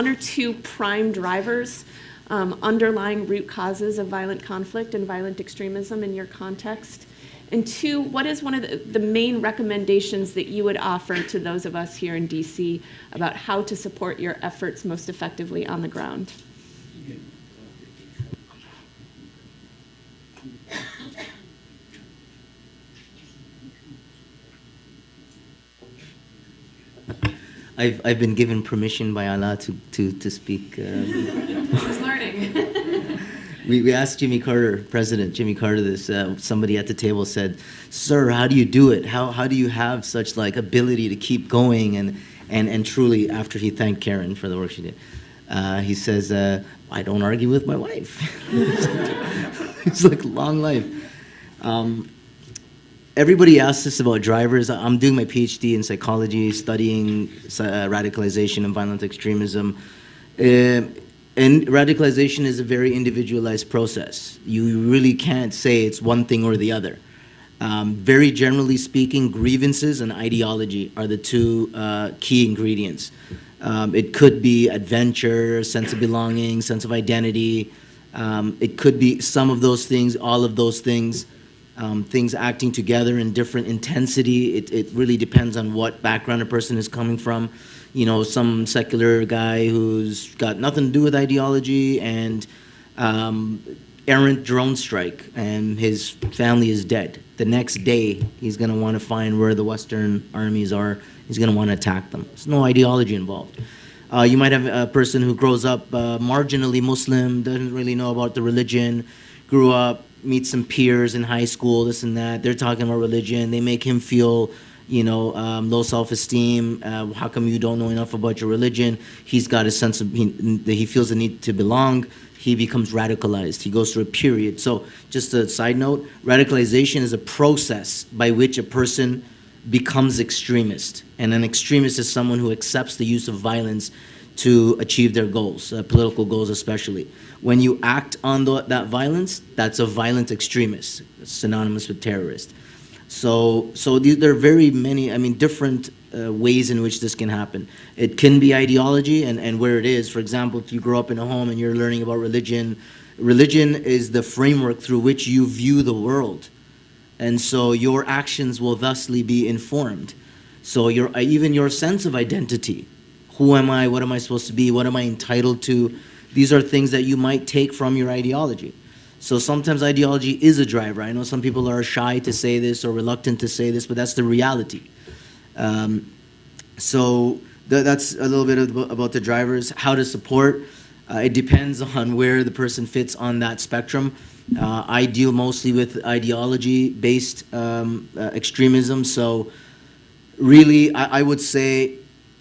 or 2 prime drivers, underlying root causes of violent conflict and violent extremism in your context? And 2, what is one of the main recommendations that you would offer to those of us here in DC about how to support your efforts most effectively on the ground? I've been given permission by Allah to speak. Who's learning? We asked Jimmy Carter, President Jimmy Carter, this. Somebody at the table said, "Sir, how do you do it? How do you have such ability to keep going?" And truly, after he thanked Karen for the work she did, he says, "I don't argue with my wife." It's like long life. Everybody asks us about drivers. I'm doing my PhD in psychology, studying radicalization and violent extremism. And radicalization is a very individualized process. You really can't say it's one thing or the other. Very generally speaking, grievances and ideology are the two key ingredients. It could be adventure, sense of belonging, sense of identity. It could be some of those things, all of those things, things acting together in different intensity. It really depends on what background a person is coming from. You know, some secular guy who's got nothing to do with ideology and errant drone strike, and his family is dead. The next day, he's going to want to find where the Western armies are. He's going to want to attack them. There's no ideology involved. You might have a person who grows up marginally Muslim, doesn't really know about the religion, grew up, meets some peers in high school, this and that. They're talking about religion. They make him feel, you know, low self-esteem. How come you don't know enough about your religion? He's got a sense of, he feels the need to belong. He becomes radicalized. He goes through a period. So just a side note, radicalization is a process by which a person becomes extremist. And an extremist is someone who accepts the use of violence to achieve their goals, political goals especially. When you act on that violence, that's a violent extremist, synonymous with terrorist. So there are very many, different ways in which this can happen. It can be ideology and where it is. For example, if you grow up in a home and you're learning about religion, religion is the framework through which you view the world. And so your actions will thusly be informed. So even your sense of identity, who am I, what am I supposed to be, what am I entitled to, these are things that you might take from your ideology. So sometimes ideology is a driver. I know some people are shy to say this or reluctant to say this, but that's the reality. So that's a little bit about the drivers. How to support, it depends on where the person fits on that spectrum. I deal mostly with ideology-based extremism. So really, I would say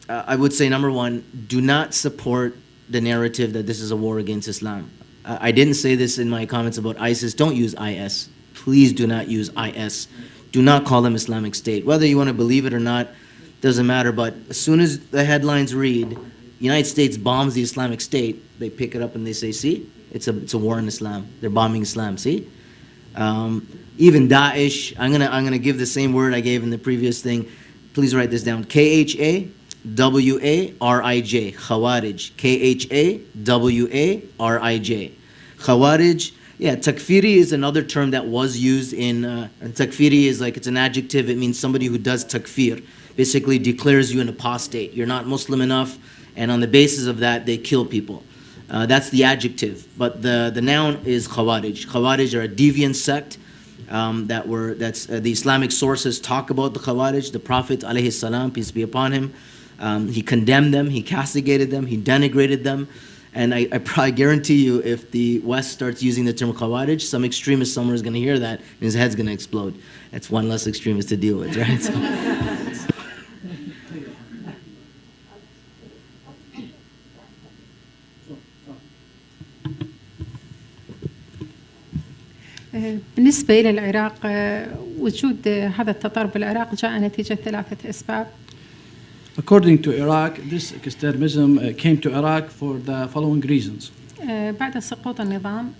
number one, do not support the narrative that this is a war against Islam. I didn't say this in my comments about ISIS. Don't use IS. Please do not use IS. Do not call them Islamic State. Whether you want to believe it or not, doesn't matter. But as soon as the headlines read, United States bombs the Islamic State, they pick it up and they say, see, it's a war in Islam. They're bombing Islam, see? Even Daesh, I'm gonna give the same word I gave in the previous thing. Please write this down. Khawarij. Khawarij. Khawarij. Khawarij. Yeah, takfiri is another term that was used in, and takfiri is like, it's an adjective. It means somebody who does takfir, basically declares you an apostate. You're not Muslim enough, and on the basis of that, they kill people. That's the adjective, but the noun is Khawarij. Khawarij are a deviant sect the Islamic sources talk about the Khawarij. The Prophet alayhi salam, peace be upon him, he condemned them, he castigated them, he denigrated them. And I probably guarantee you, if the West starts using the term Khawarij, some extremist somewhere is going to hear that, and his head's going to explode. That's one less extremist to deal with, right? So, بالنسبة إلى العراق وجود هذا التطرف بالعراق جاء نتيجة 3 أسباب. According to Iraq, this extremism came to Iraq for the following reasons. بعد سقوط النظام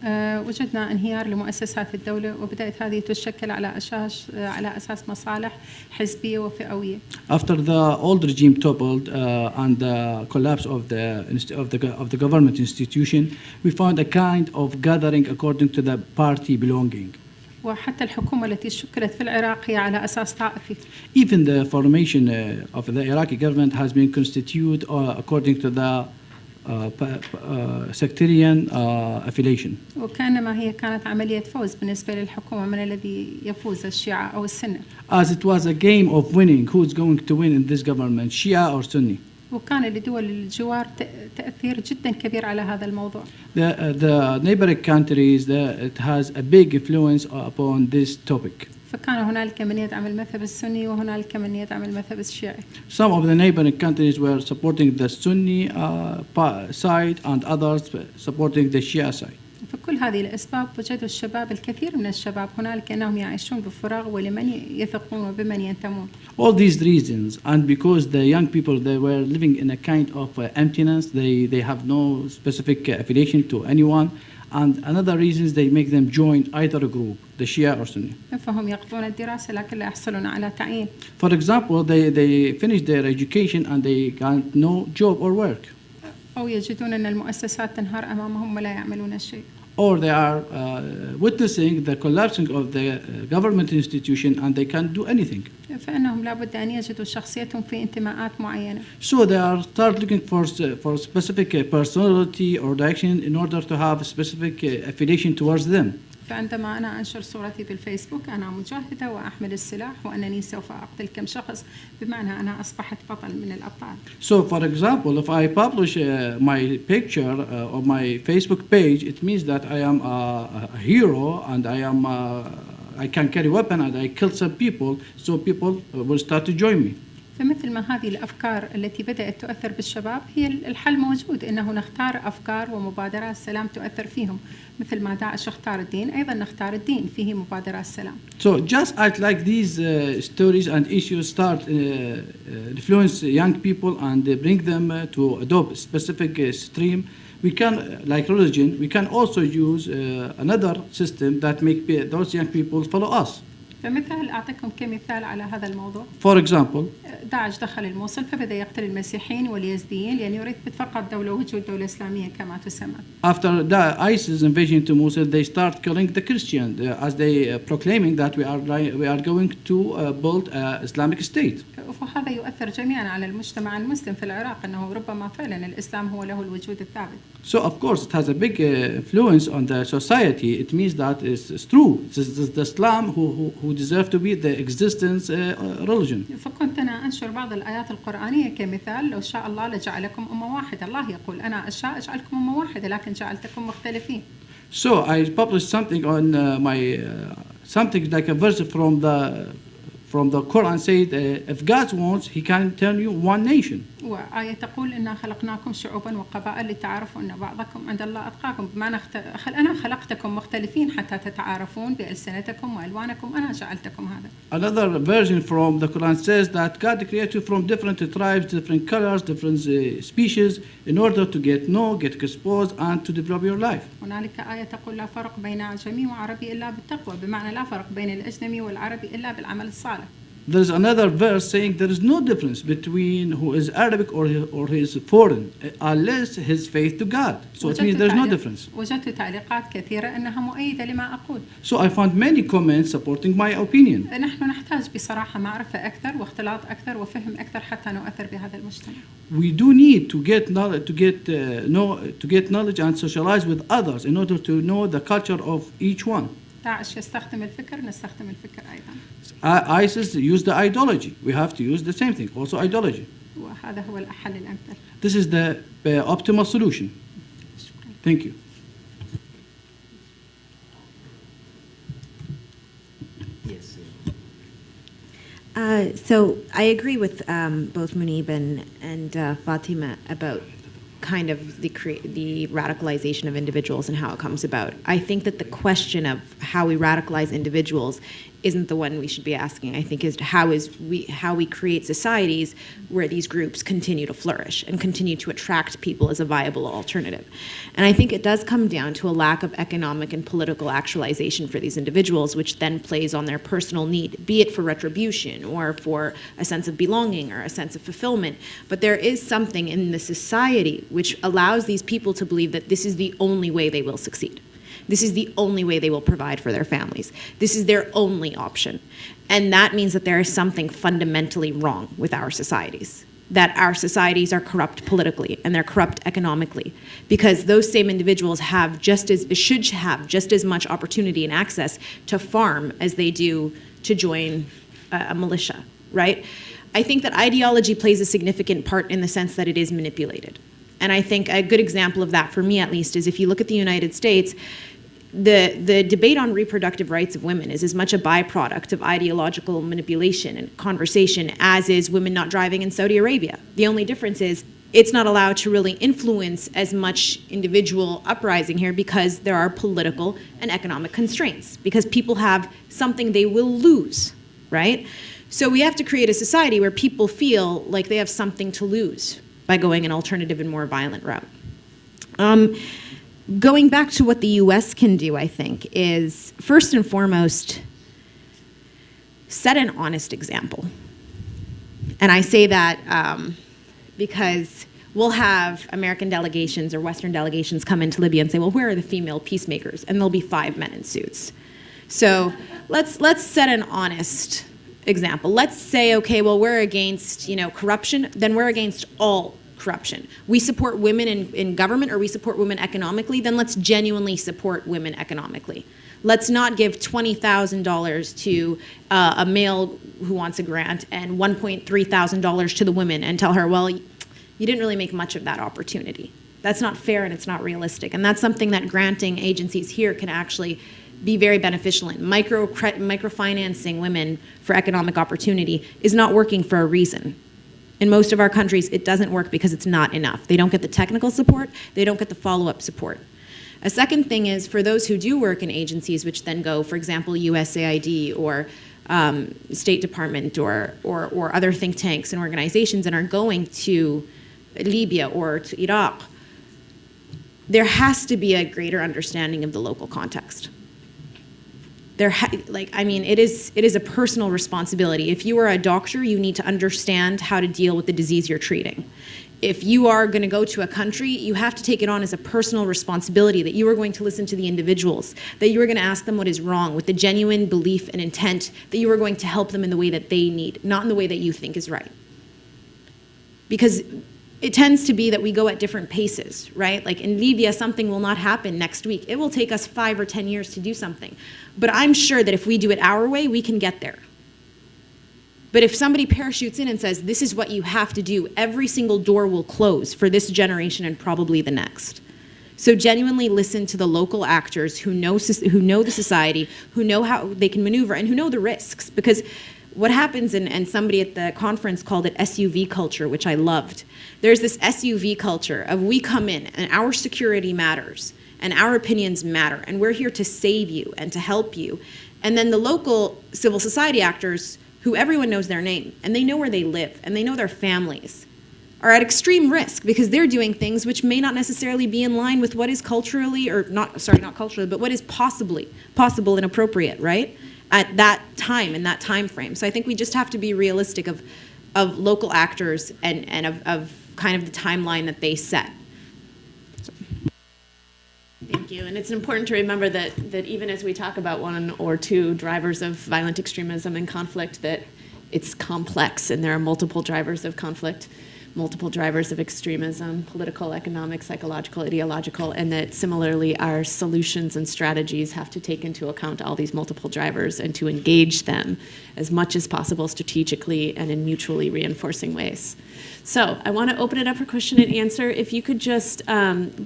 وجدنا انهيار لمؤسسات الدولة وبدأت هذه تشكل على أساس مصالح حزبية وفئوية. After the old regime toppled and the collapse of the government institution, we found a kind of gathering according to the party belonging. وحتى الحكومة التي شكلت في العراق هي على أساس طائفي. Even the formation of the Iraqi government has been constituted according to the sectarian affiliation. وكانما هي كانت عملية فوز بالنسبة للحكومة من الذي يفوز الشيعة أو السنة. As it was a game of winning, who is going to win in this government, Shia or Sunni. وكان لدول الجوار تأثير جدا كبير على هذا الموضوع. The neighboring countries, it has a big influence upon this topic. فكان هنالك من يدعم المذهب السني وهنالك من يدعم المذهب الشيعي. Some of the neighboring countries were supporting the Sunni side and others supporting the Shia side. كل هذه الأسباب وجدوا الشباب الكثير من الشباب هنالك أنهم يعيشون بفراغ ولمن يثقون وبمن ينتمون. All these reasons, and because the young people, they were living in a kind of emptiness, they have no specific affiliation to anyone, and another reason is they make them join either a group, the Shia or Sunni. فهم يقضون الدراسة لكن لا يحصلون على تعيين. For example, they finish their education and they got no job or work. أو يجدون أن المؤسسات تنهار أمامهم ولا يعملون شيء. Or they are witnessing the collapsing of the government institution and they can't do anything. فإنهم لابد أن يجدوا شخصيتهم في انتماءات معينة. So they are start looking for specific personality or direction in order to have a specific affiliation towards them. فعندما أنا أنشر صورتي بالفيسبوك أنا مجاهدة وأحمل السلاح وأنني سوف أقتل كم شخص بمعنى أنا أصبحت بطل من الأبطال. So for example, if I publish my picture on my Facebook page, it means that I am a hero and I can carry weapon and I kill some people, so people will start to join me. فمثل ما هذه الأفكار التي بدأت تؤثر بالشباب هي الحل موجود إنه نختار أفكار ومبادرات سلام تؤثر فيهم مثل ما داعش اختار الدين أيضا نختار الدين فيه مبادرات سلام. So just like these stories and issues start influence young people and bring them to adopt specific stream, we can, like religion, we can also use another system that make those young people follow us. فمثال أعطيكم كمثال على هذا الموضوع. For example, داعش دخل الموصل فبدأ يقتل المسيحيين واليزديين لأن يريد فقط دولة وجود دولة إسلامية كما تسمى. After the ISIS invasion to Mosul, they start killing the Christians as they proclaiming that we are going to build an Islamic state. وهذا يؤثر جميعا على المجتمع المسلم في العراق أنه ربما فعلا الإسلام هو له الوجود الثابت. So of course it has a big influence on the society. It means that it's true. It's the Islam who deserve to be the existence religion. فكنت أنا أنشر بعض الآيات القرآنية كمثال لو شاء الله لجعلكم أمة واحدة. الله يقول أنا أشاء أجعلكم أمة واحدة لكن جعلتكم مختلفين. So I published something on my something like a verse from the Quran said if God wants he can turn you one nation. وآية تقول إنا خلقناكم شعوبا وقبائل لتعارفوا أن بعضكم عند الله أتقاكم بمعنى أنا خلقتكم مختلفين حتى تتعارفون بألسنتكم وألوانكم أنا جعلتكم هذا. Another version from the Quran says that God created you from different tribes, different colors, different species in order to get exposed and to develop your life. هنالك آية تقول لا فرق بين أعجمي وعربي إلا بالتقوى بمعنى لا فرق بين الأجنبي والعربي إلا بالعمل الصالح. There's another verse saying there is no difference between who is Arabic or he is foreign unless his faith to God. So it means there is no difference. وجدت تعليقات كثيرة أنها مؤيدة لما أقول. So I found many comments supporting my opinion. نحن نحتاج بصراحة معرفة أكثر واختلاط أكثر وفهم أكثر حتى نؤثر بهذا المجتمع. We do need to get knowledge and socialize with others in order to know the culture of each one. داعش يستخدم الفكر نستخدم الفكر أيضا. ISIS use the ideology. We have to use the same thing, also ideology. وهذا هو الحل الأمثل. This is the optimal solution. Thank you. Yes. So I agree with both Munib and Fatima about kind of the radicalization of individuals and how it comes about. I think that the question of how we radicalize individuals isn't the one we should be asking. I think is how we create societies where these groups continue to flourish and continue to attract people as a viable alternative. And I think it does come down to a lack of economic and political actualization for these individuals, which then plays on their personal need, be it for retribution or for a sense of belonging or a sense of fulfillment. But there is something in the society which allows these people to believe that this is the only way they will succeed. This is the only way they will provide for their families. This is their only option. And that means that there is something fundamentally wrong with our societies, that our societies are corrupt politically and they're corrupt economically, because those same individuals should have just as much opportunity and access to farm as they do to join a militia, right? I think that ideology plays a significant part in the sense that it is manipulated. And I think a good example of that, for me at least, is if you look at the United States, the debate on reproductive rights of women is as much a byproduct of ideological manipulation and conversation as is women not driving in Saudi Arabia. The only difference is it's not allowed to really influence as much individual uprising here because there are political and economic constraints, because people have something they will lose, right? So we have to create a society where people feel like they have something to lose by going an alternative and more violent route. Going back to what the US can do, I think, is first and foremost, set an honest example. And I say that because we'll have American delegations or Western delegations come into Libya and say, well, where are the female peacemakers? And there'll be 5 men in suits. So let's set an honest example. Let's say, okay, well, we're against, corruption, then we're against all corruption. We support women in government, or we support women economically, then let's genuinely support women economically. Let's not give $20,000 to a male who wants a grant and $1,300 to the women and tell her, well, you didn't really make much of that opportunity. That's not fair and it's not realistic. And that's something that granting agencies here can actually be very beneficial in. Microfinancing women for economic opportunity is not working for a reason. In most of our countries, it doesn't work because it's not enough. They don't get the technical support, they don't get the follow-up support. A second thing is for those who do work in agencies, which then go, for example, USAID or State Department or other think tanks and organizations, and are going to Libya or to Iraq, there has to be a greater understanding of the local context. It is a personal responsibility. If you are a doctor, you need to understand how to deal with the disease you're treating. If you are going to go to a country, you have to take it on as a personal responsibility that you are going to listen to the individuals, that you are going to ask them what is wrong with the genuine belief and intent that you are going to help them in the way that they need, not in the way that you think is right. Because it tends to be that we go at different paces, right? Like in Libya, something will not happen next week. It will take us 5 or 10 years to do something. But I'm sure that if we do it our way, we can get there. But if somebody parachutes in and says, this is what you have to do, every single door will close for this generation and probably the next. So genuinely listen to the local actors who know the society, who know how they can maneuver, and who know the risks. Because what happens, and somebody at the conference called it SUV culture, which I loved. There's this SUV culture of we come in and our security matters and our opinions matter and we're here to save you and to help you. And then the local civil society actors, who everyone knows their name and they know where they live and they know their families, are at extreme risk because they're doing things which may not necessarily be in line with what is culturally, or not culturally, but what is possible and appropriate, right? At that time, in that time frame. So I think we just have to be realistic of local actors and of kind of the timeline that they set. Thank you. And it's important to remember that even as we talk about 1 or 2 drivers of violent extremism and conflict, that it's complex and there are multiple drivers of conflict, multiple drivers of extremism, political, economic, psychological, ideological, and that similarly our solutions and strategies have to take into account all these multiple drivers and to engage them as much as possible strategically and in mutually reinforcing ways. So I want to open it up for question and answer. If you could just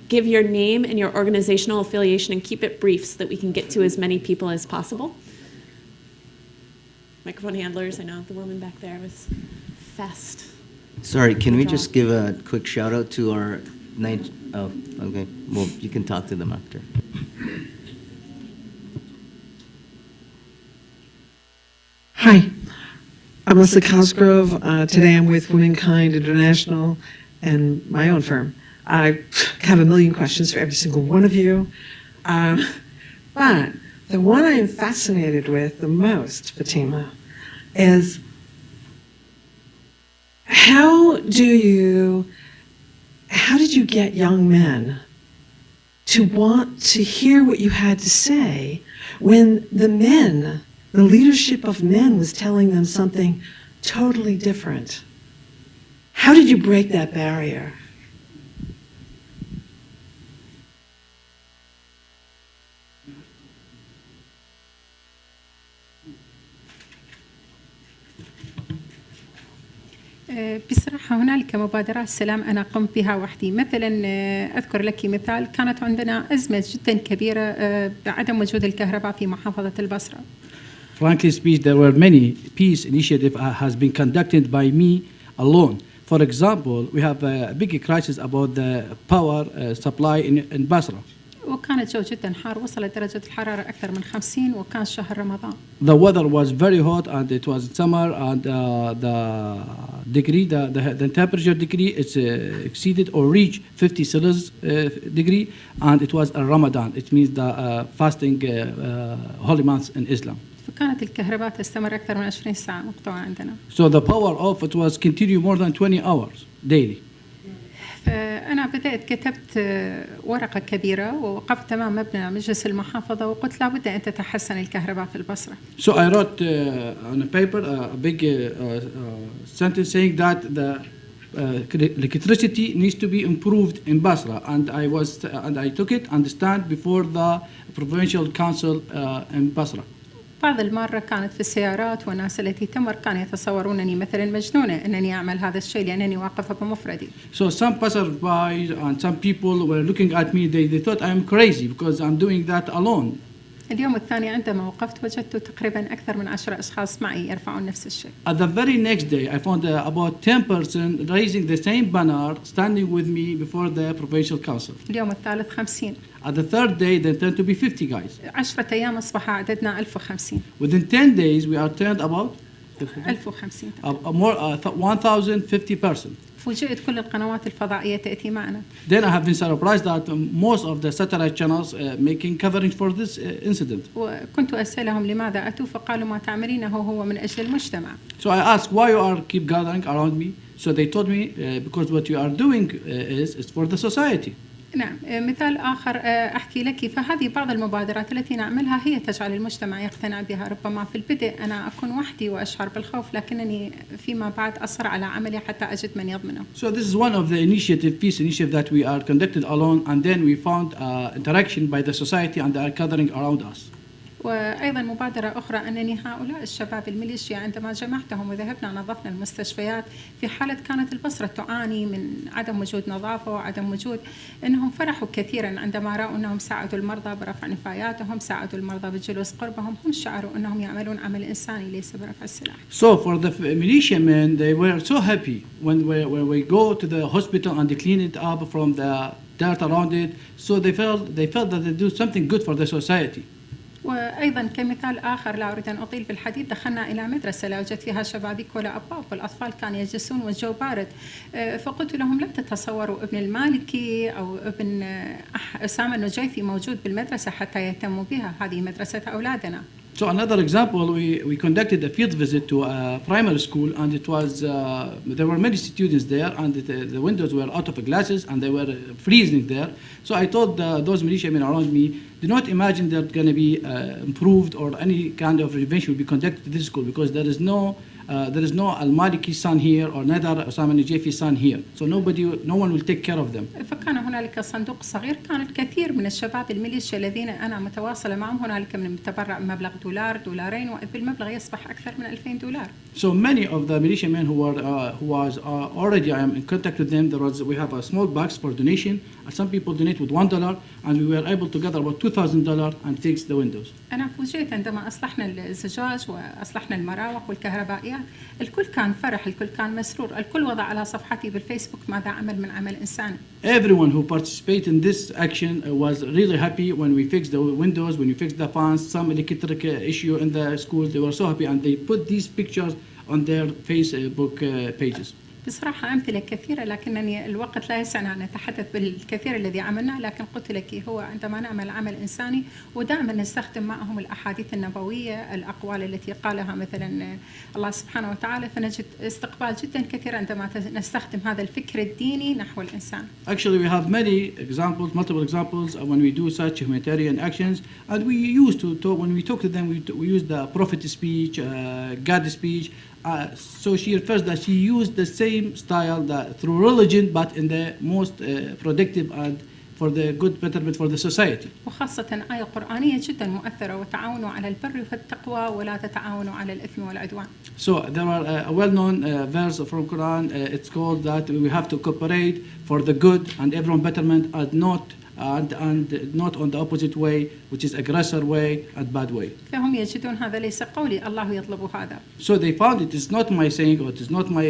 give your name and your organizational affiliation and keep it brief so that we can get to as many people as possible. Microphone handlers, I know the woman back there was fast. Sorry, can we just give a quick shout out to our oh, okay. Well, you can talk to them after. Hi, I'm Leslie Cosgrove. Today I'm with Womankind International and my own firm. I have a million questions for every single one of you. But the one I am fascinated with the most, Fatima, is how did you get young men to want to hear what you had to say when the leadership of men was telling them something totally different? How did you break that barrier? بصراحة هنالك مبادرات سلام أنا قمت بها وحدي. مثلا أذكر لك مثال، كانت عندنا أزمة جدا كبيرة بعدم وجود الكهرباء في محافظة البصرة. Frankly speaking, there were many peace initiatives has been conducted by me alone. For example, we have a big crisis about the power supply in Basra. وكان الجو جدا حار، وصلت درجة الحرارة أكثر من 50 وكان شهر رمضان. The weather was very hot and it was summer, and the temperature degree is exceeded or reached 50 Celsius degree, and it was a Ramadan. It means the fasting holy months in Islam. فكانت الكهرباء تستمر أكثر من 20 ساعة مقطوعة عندنا. So the power off it was continue more than 20 hours daily. فأنا بدأت كتبت ورقة كبيرة ووقفت أمام مبنى مجلس المحافظة وقلت لابد أن تتحسن الكهرباء في البصرة. So I wrote on a paper a big sentence saying that the electricity needs to be improved in Basra, and I took it and stand before the provincial council in Basra. بعض المرة كانت في السيارات والناس التي تمر كانوا يتصورونني مثلا مجنونة أنني أعمل هذا الشيء لأنني واقفة بمفردي. So some passersby and some people were looking at me. They thought I'm crazy because I'm doing that alone. اليوم الثاني عندما وقفت وجدت تقريبا أكثر من 10 أشخاص معي يرفعون نفس الشيء. At the very next day, I found about 10 persons raising the same banner, standing with me before the provincial council. اليوم الثالث 50. At the third day, they turned to be 50 guys. 10 أيام أصبح عددنا 1050. Within 10 days, we are turned about 1050. more 1,050 persons. فوجئت كل القنوات الفضائية تأتي معنا. Then I have been surprised that most of the satellite channels making coverage for this incident. وكنت أسألهم لماذا أتوا فقالوا ما تعملينه هو من أجل المجتمع. So I asked why you are keep gathering around me. So they told me because what you are doing is for the society. نعم، مثال آخر أحكي لك، فهذه بعض المبادرات التي نعملها هي تجعل المجتمع يقتنع بها. ربما في البدء أنا أكون وحدي وأشعر بالخوف، لكنني فيما بعد أصر على عملي حتى أجد من يضمنه. So this is one of the peace initiative that we are conducted alone, and then we found interaction by the society and they are gathering around us. وأيضا مبادرة أخرى أنني هؤلاء الشباب الميليشيا عندما جمعتهم وذهبنا نظفنا المستشفيات في حالة كانت البصرة تعاني من عدم وجود نظافة وعدم وجود، أنهم فرحوا كثيرا عندما رأوا أنهم ساعدوا المرضى برفع نفاياتهم، ساعدوا المرضى بالجلوس قربهم، هم شعروا أنهم يعملون عمل إنساني ليس برفع السلاح. So for the militiamen, they were so happy when we go to the hospital and they clean it up from the dirt around it. So they felt that they do something good for the society. وأيضا كمثال آخر لا أريد أن أطيل في الحديث، دخلنا إلى مدرسة لا يوجد فيها شبابيك ولا أبواب والأطفال كانوا يجلسون والجو بارد، فقلت لهم لا تتصوروا ابن المالكي أو ابن أسامة النجيفي موجود بالمدرسة حتى يهتموا بها، هذه مدرسة أولادنا. So another example, we conducted a field visit to a primary school, and it was there were many students there, and the windows were out of glasses, and they were freezing there. So I told those militiamen around me, do not imagine they're going to be improved or any kind of intervention will be conducted to this school, because there is no Al-Maliki son here or neither Osama Najafi son here. So no one will take care of them. فكان هنالك صندوق صغير، كان الكثير من الشباب الميليشيا الذين أنا متواصلة معهم، هنالك من المتبرع مبلغ $2 وبالمبلغ يصبح أكثر من $2000. So many of the militiamen who was already I am in contact with them. We have a small box for donation. Some people donate with $1, and we were able to gather about $2,000 and fix the windows. أنا فوجئت عندما أصلحنا الزجاج وأصلحنا المراوح والكهربائيات، الكل كان فرح، الكل كان مسرور، الكل وضع على صفحتي بالفيسبوك ماذا عمل من عمل إنساني. Everyone who participated in this action was really happy when we fixed the windows, when we fixed the fans, some electric issue in the schools. They were so happy, and they put these pictures on their Facebook pages. بصراحة أمثلة كثيرة، لكنني الوقت لا يسعنا أن نتحدث بالكثير الذي عملناه، لكن قلت لك هو عندما نعمل عمل إنساني ودائما نستخدم معهم الأحاديث النبوية، الأقوال التي قالها مثلا الله سبحانه وتعالى، فنجد استقبال جدا كثير عندما نستخدم هذا الفكر الديني نحو الإنسان. Actually, we have multiple examples when we do such humanitarian actions, and we used to talk, when we talk to them, we use the prophet speech, God speech. So she refers that she used the same style that through religion, but in the most productive and for the good betterment for the society. وخاصة آية قرآنية جدا مؤثرة، وتعاونوا على البر والتقوى ولا تتعاونوا على الإثم والعدوان. So there are a well-known verse from Quran. It's called that we have to cooperate for the good and everyone betterment, and not on the opposite way, which is aggressor way and bad way. فهم يجدون هذا ليس قولي، الله يطلب هذا. So they found it is not my saying, or it is not my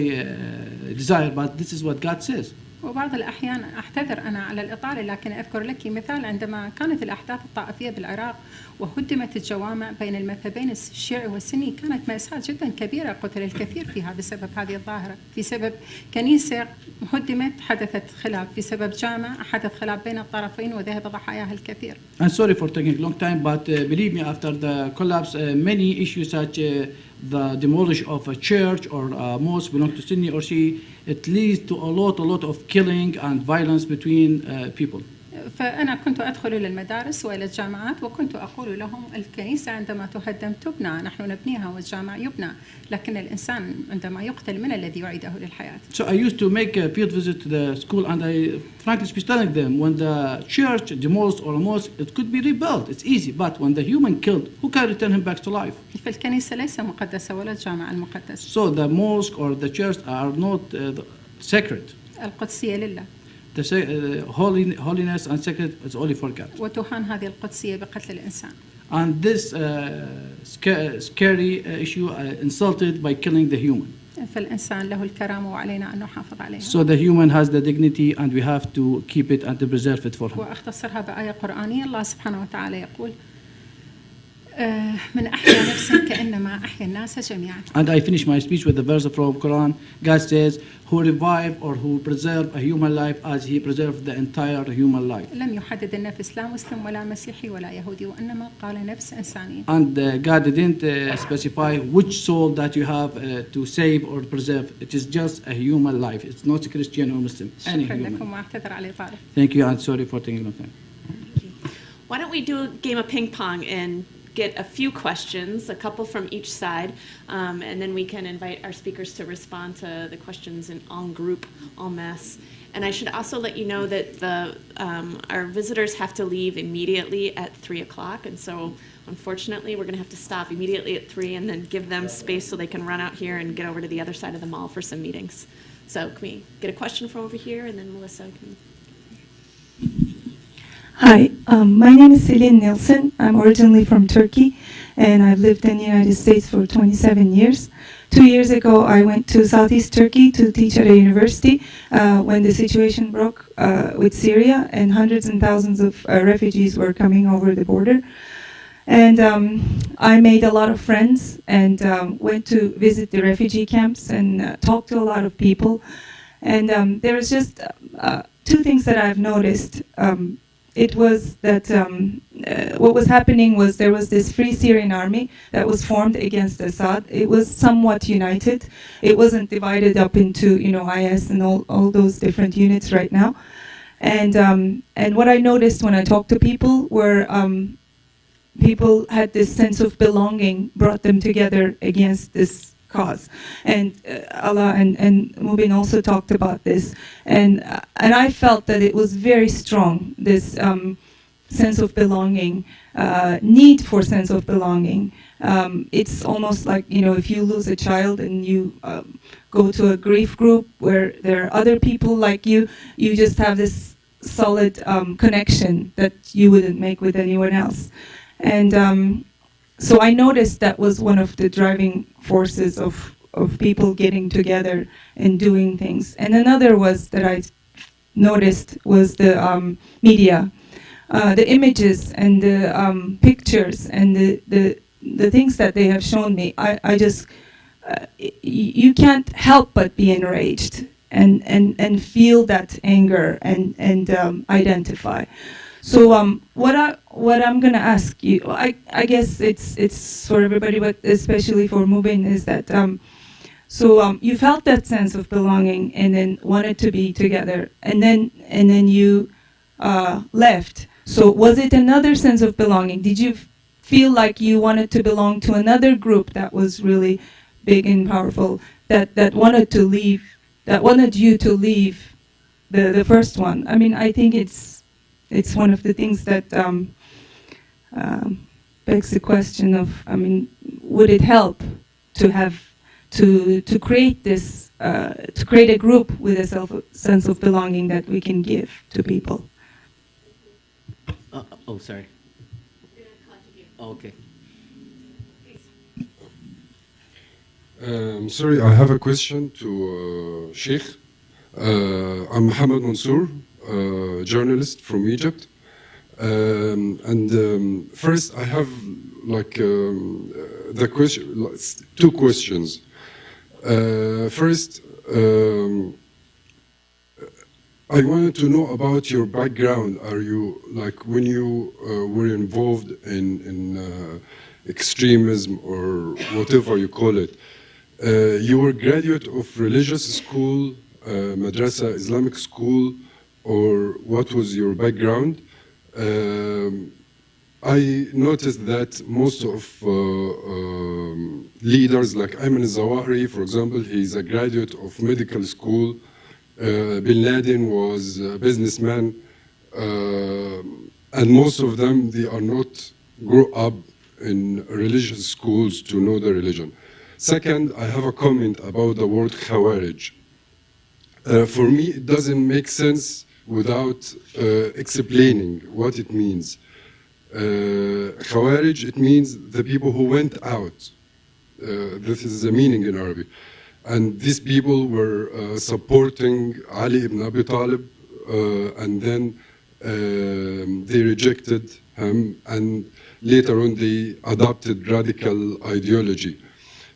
desire, but this is what God says. وبعض الأحيان أعتذر أنا على الإطالة، لكن أذكر لك مثال عندما كانت الأحداث الطائفية بالعراق وهدمت الجوامع بين المذهبين الشيعي والسني، كانت مأساة جدا كبيرة، قتل الكثير فيها بسبب هذه الظاهرة، في سبب كنيسة هدمت حدثت خلاف، في سبب جامع حدث خلاف بين الطرفين وذهب ضحاياها الكثير. I'm sorry for taking a long time, but believe me, after the collapse, many issues such the demolition of a church or a mosque belong to Sunni or Shia, it leads to a lot of killing and violence between people. فأنا كنت أدخل إلى المدارس وإلى الجامعات وكنت أقول لهم الكنيسة عندما تهدم تبنى، نحن نبنيها والجامع يبنى، لكن الإنسان عندما يقتل من الذي يعيده للحياة. So I used to make a field visit to the school, and I frankly speak telling them, when the church demolished or a mosque, it could be rebuilt, it's easy, but when the human killed, who can return him back to life? فالكنيسة ليس مقدسة ولا الجامع المقدس. So the mosque or the church are not sacred. القدسية لله. The holiness and sacred is only for God. وتهان هذه القدسية بقتل الإنسان. And this scary issue insulted by killing the human. فالإنسان له الكرامة وعلينا أن نحافظ عليها. So the human has the dignity and we have to keep it and to preserve it for him. وأختصرها بآية قرآنية، الله سبحانه وتعالى يقول من أحيا نفسا كأنما أحيا الناس جميعا. And I finish my speech with the verse from Quran. God says, who revive or who preserve a human life as he preserved the entire human life. لم يحدد النفس لا مسلم ولا مسيحي ولا يهودي، وإنما قال نفس إنسانية. And God didn't specify which soul that you have to save or preserve. It is just a human life. It's not a Christian or Muslim. Any شكرا human. لكم وأعتذر على الإطالة. Thank you and sorry for taking long time. Why don't we do a game of ping pong and get a few questions, a couple from each side, and then we can invite our speakers to respond to the questions en group, en masse. And I should also let you know that our visitors have to leave immediately at 3 o'clock, and so unfortunately we're going to have to stop immediately at 3 and then give them space so they can run out here and get over to the other side of the mall for some meetings. So can we get a question from over here, and then Melissa can... Hi, my name is Celine Nilsson. I'm originally from Turkey, and I've lived in the United States for 27 years. 2 years ago, I went to Southeast Turkey to teach at a university when the situation broke with Syria, and hundreds and thousands of refugees were coming over the border. And I made a lot of friends and went to visit the refugee camps and talked to a lot of people. And there was just two things that I've noticed. It was that what was happening was there was this Free Syrian Army that was formed against Assad. It was somewhat united. It wasn't divided up into, IS and all those different units right now. And what I noticed when I talked to people were people had this sense of belonging, brought them together against this cause. And Allah and Mubin also talked about this. And I felt that it was very strong, this sense of belonging, need for sense of belonging. It's almost like, if you lose a child and you go to a grief group where there are other people like you just have this solid connection that you wouldn't make with anyone else. And so I noticed that was one of the driving forces of people getting together and doing things. And another was that I noticed was the media, the images and the pictures and the things that they have shown me. I just, you can't help but be enraged and feel that anger and identify. So what I'm going to ask you, I guess it's for everybody, but especially for Mubin, is that you felt that sense of belonging and then wanted to be together, and then you left. So was it another sense of belonging? Did you feel like you wanted to belong to another group that was really big and powerful, that wanted to leave, that wanted you to leave the first one? I mean, I think it's one of the things that begs the question of, would it help to have to create this, to create a group with a sense of belonging that we can give to people? Sorry. Oh, okay. Sorry, I have a question to Sheikh. I'm Mohammed Mansour, journalist from Egypt. First, I have the question, two questions. First, I wanted to know about your background. Are you, like, when you were involved in extremism or whatever you call it, you were graduate of religious school, madrasa, Islamic school, or what was your background? I noticed that most of leaders, like Ayman al-Zawahiri, for example, he's a graduate of medical school. Bin Laden was a businessman, and most of them, they are not grow up in religious schools to know the religion. Second, I have a comment about the word Khawarij. For me, it doesn't make sense without explaining what it means. Khawarij, it means the people who went out. This is the meaning in Arabic. And these people were supporting Ali ibn Abi Talib, and then they rejected him, and later on they adopted radical ideology.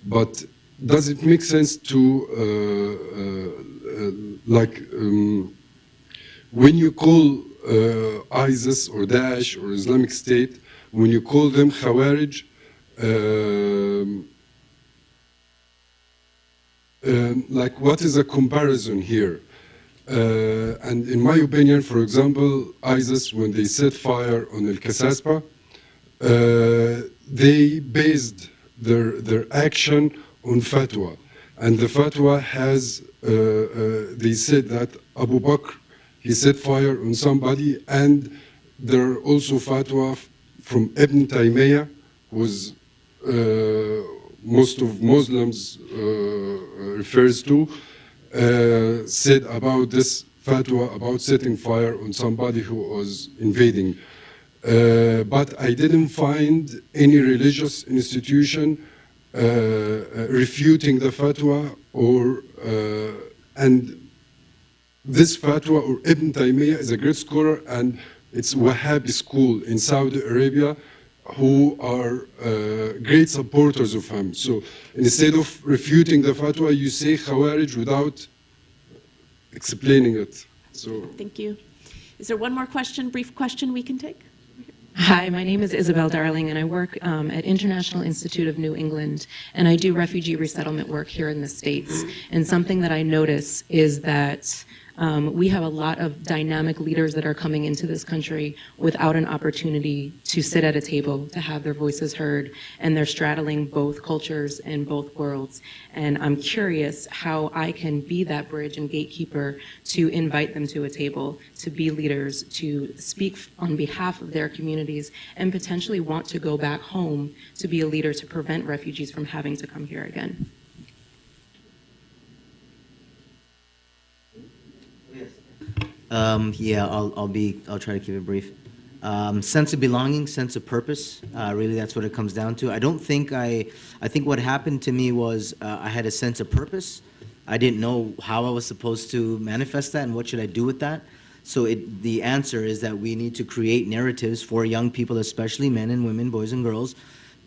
But does it make sense to, when you call ISIS or Daesh or Islamic State, when you call them Khawarij, like, what is a comparison here? And in my opinion, for example, ISIS, when they set fire on Al-Kasaspa, they based their action on fatwa. And the fatwa has, they said that Abu Bakr, he set fire on somebody, and there are also fatwa from Ibn Taymiyyah, who's most of Muslims refers to, said about this fatwa about setting fire on somebody who was invading. But I didn't find any religious institution refuting the fatwa, or and this fatwa, or Ibn Taymiyyah is a great scholar, and it's Wahhabi school in Saudi Arabia, who are great supporters of him. So instead of refuting the fatwa, you say Khawarij without explaining it. So Thank you. Is there one more question, brief question we can take? Hi, my name is Isabel Darling, and I work at International Institute of New England, and I do refugee resettlement work here in the States. And something that I notice is that we have a lot of dynamic leaders that are coming into this country without an opportunity to sit at a table, to have their voices heard, and they're straddling both cultures and both worlds. And I'm curious how I can be that bridge and gatekeeper to invite them to a table, to be leaders, to speak on behalf of their communities, and potentially want to go back home to be a leader to prevent refugees from having to come here again. I'll try to keep it brief. Sense of belonging, sense of purpose, really that's what it comes down to. I think what happened to me was I had a sense of purpose. I didn't know how I was supposed to manifest that and what should I do with that. So the answer is that we need to create narratives for young people, especially men and women, boys and girls,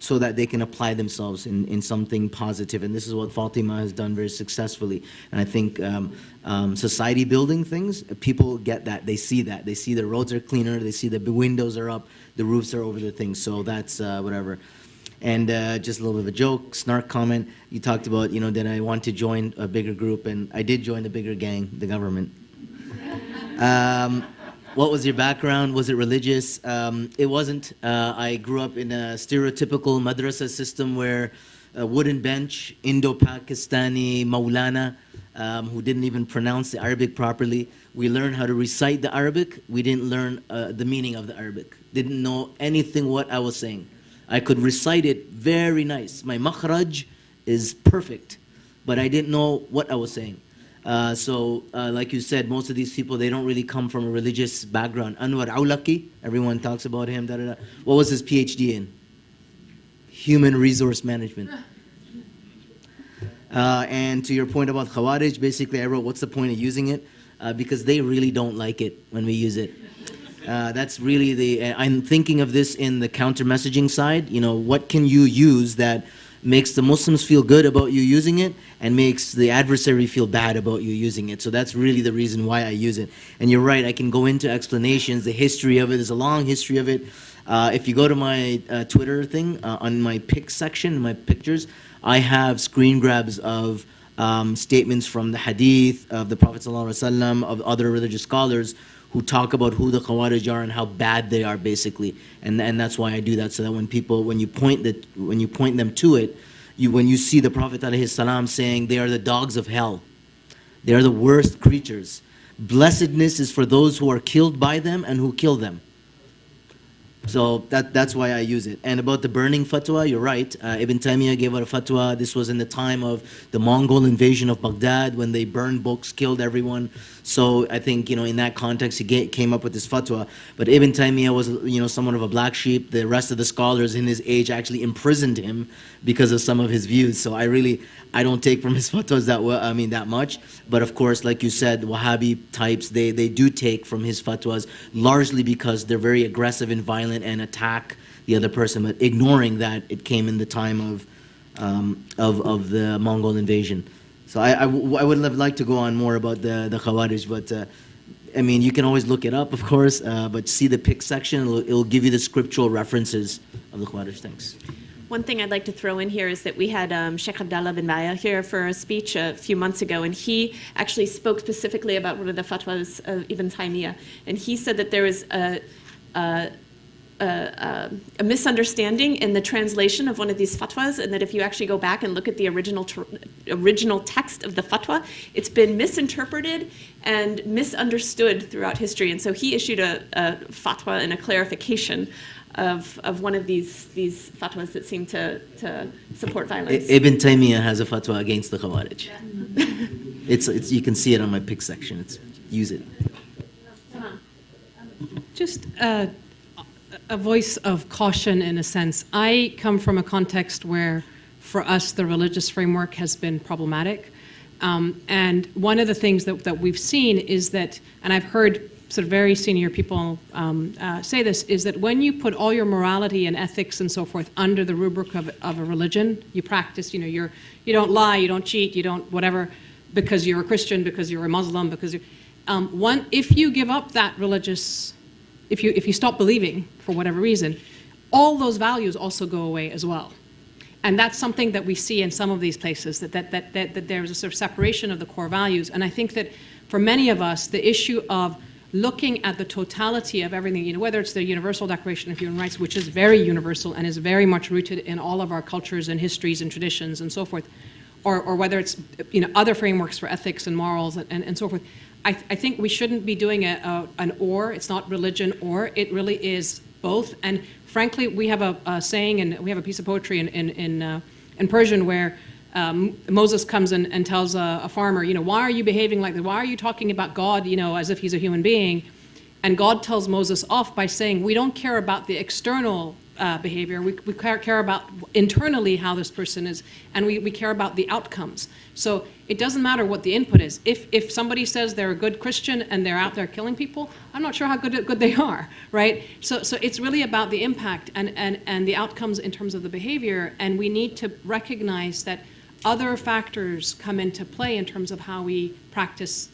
so that they can apply themselves in something positive. And this is what Fatima has done very successfully. And I think society building things, people get that. They see that. They see the roads are cleaner. They see the windows are up. The roofs are over the things. So that's whatever. And just a little bit of a joke, snark comment. You talked about, that I want to join a bigger group. And I did join the bigger gang, the government. What was your background? Was it religious? It wasn't. I grew up in a stereotypical madrasa system where a wooden bench, Indo-Pakistani Maulana, who didn't even pronounce the Arabic properly. We learned how to recite the Arabic. We didn't learn the meaning of the Arabic. Didn't know anything what I was saying. I could recite it very nice. My makhraj is perfect, but I didn't know what I was saying. Like you said, most of these people, they don't really come from a religious background. Anwar Aulaki, everyone talks about him. What was his PhD in? Human resource management. And to your point about Khawarij, basically I wrote, what's the point of using it? Because they really don't like it when we use it. That's really I'm thinking of this in the counter messaging side. You know, what can you use that makes the Muslims feel good about you using it and makes the adversary feel bad about you using it. So that's really the reason why I use it. And you're right, I can go into explanations, the history of it. There's a long history of it. If you go to my Twitter thing, on my pics section, my pictures, I have screen grabs of statements from the hadith, of the Prophet ﷺ, of other religious scholars who talk about who the Khawarij are and how bad they are, basically. And that's why I do that, so that when you point them to it, when you see the Prophet ﷺ saying they are the dogs of hell, they are the worst creatures. Blessedness is for those who are killed by them and who kill them. So that's why I use it. And about the burning fatwa, you're right. Ibn Taymiyyah gave out a fatwa. This was in the time of the Mongol invasion of Baghdad, when they burned books, killed everyone. So I think, in that context, he came up with this fatwa. But Ibn Taymiyyah was, somewhat of a black sheep. The rest of the scholars in his age actually imprisoned him because of some of his views. So I don't take from his fatwas that much. But of course, like you said, Wahhabi types, they do take from his fatwas, largely because they're very aggressive and violent and attack the other person, but ignoring that it came in the time of the Mongol invasion. So I would have liked to go on more about the Khawarij, but you can always look it up, of course, but see the pic section, it'll give you the scriptural references of the Khawarij. Thanks. One thing I'd like to throw in here is that we had Sheikh Abdallah bin Baya here for a speech a few months ago, and he actually spoke specifically about one of the fatwas of Ibn Taymiyyah, and he said that there was a misunderstanding in the translation of one of these fatwas, and that if you actually go back and look at the original text of the fatwa, it's been misinterpreted and misunderstood throughout history. And so he issued a fatwa and a clarification of one of these fatwas that seem to support violence. Ibn Taymiyyah has a fatwa against the Khawarij. It's you can see it on my pic section. Use it. Just a voice of caution, in a sense. I come from a context where, for us, the religious framework has been problematic. And one of the things that we've seen is that, and I've heard sort of very senior people say this, is that when you put all your morality and ethics and so forth under the rubric of a religion, you practice, you don't lie, you don't cheat, you don't whatever, because you're a Christian, because you're a Muslim, because you're, if you give up that religious, if you stop believing for whatever reason, all those values also go away as well. And that's something that we see in some of these places, that there's a sort of separation of the core values. And I think that for many of us, the issue of looking at the totality of everything, whether it's the Universal Declaration of Human Rights, which is very universal and is very much rooted in all of our cultures and histories and traditions and so forth, or whether it's other frameworks for ethics and morals and so forth. I think we shouldn't be doing an or. It's not religion or. It really is both. And frankly, we have a saying, and we have a piece of poetry in Persian where Moses comes and tells a farmer, why are you behaving like that? Why are you talking about God, as if he's a human being? And God tells Moses off by saying, we don't care about the external behavior. We care about internally how this person is, and we care about the outcomes. So it doesn't matter what the input is. If somebody says they're a good Christian and they're out there killing people, I'm not sure how good they are, right? So it's really about the impact and the outcomes in terms of the behavior, and we need to recognize that other factors come into play in terms of how we practice,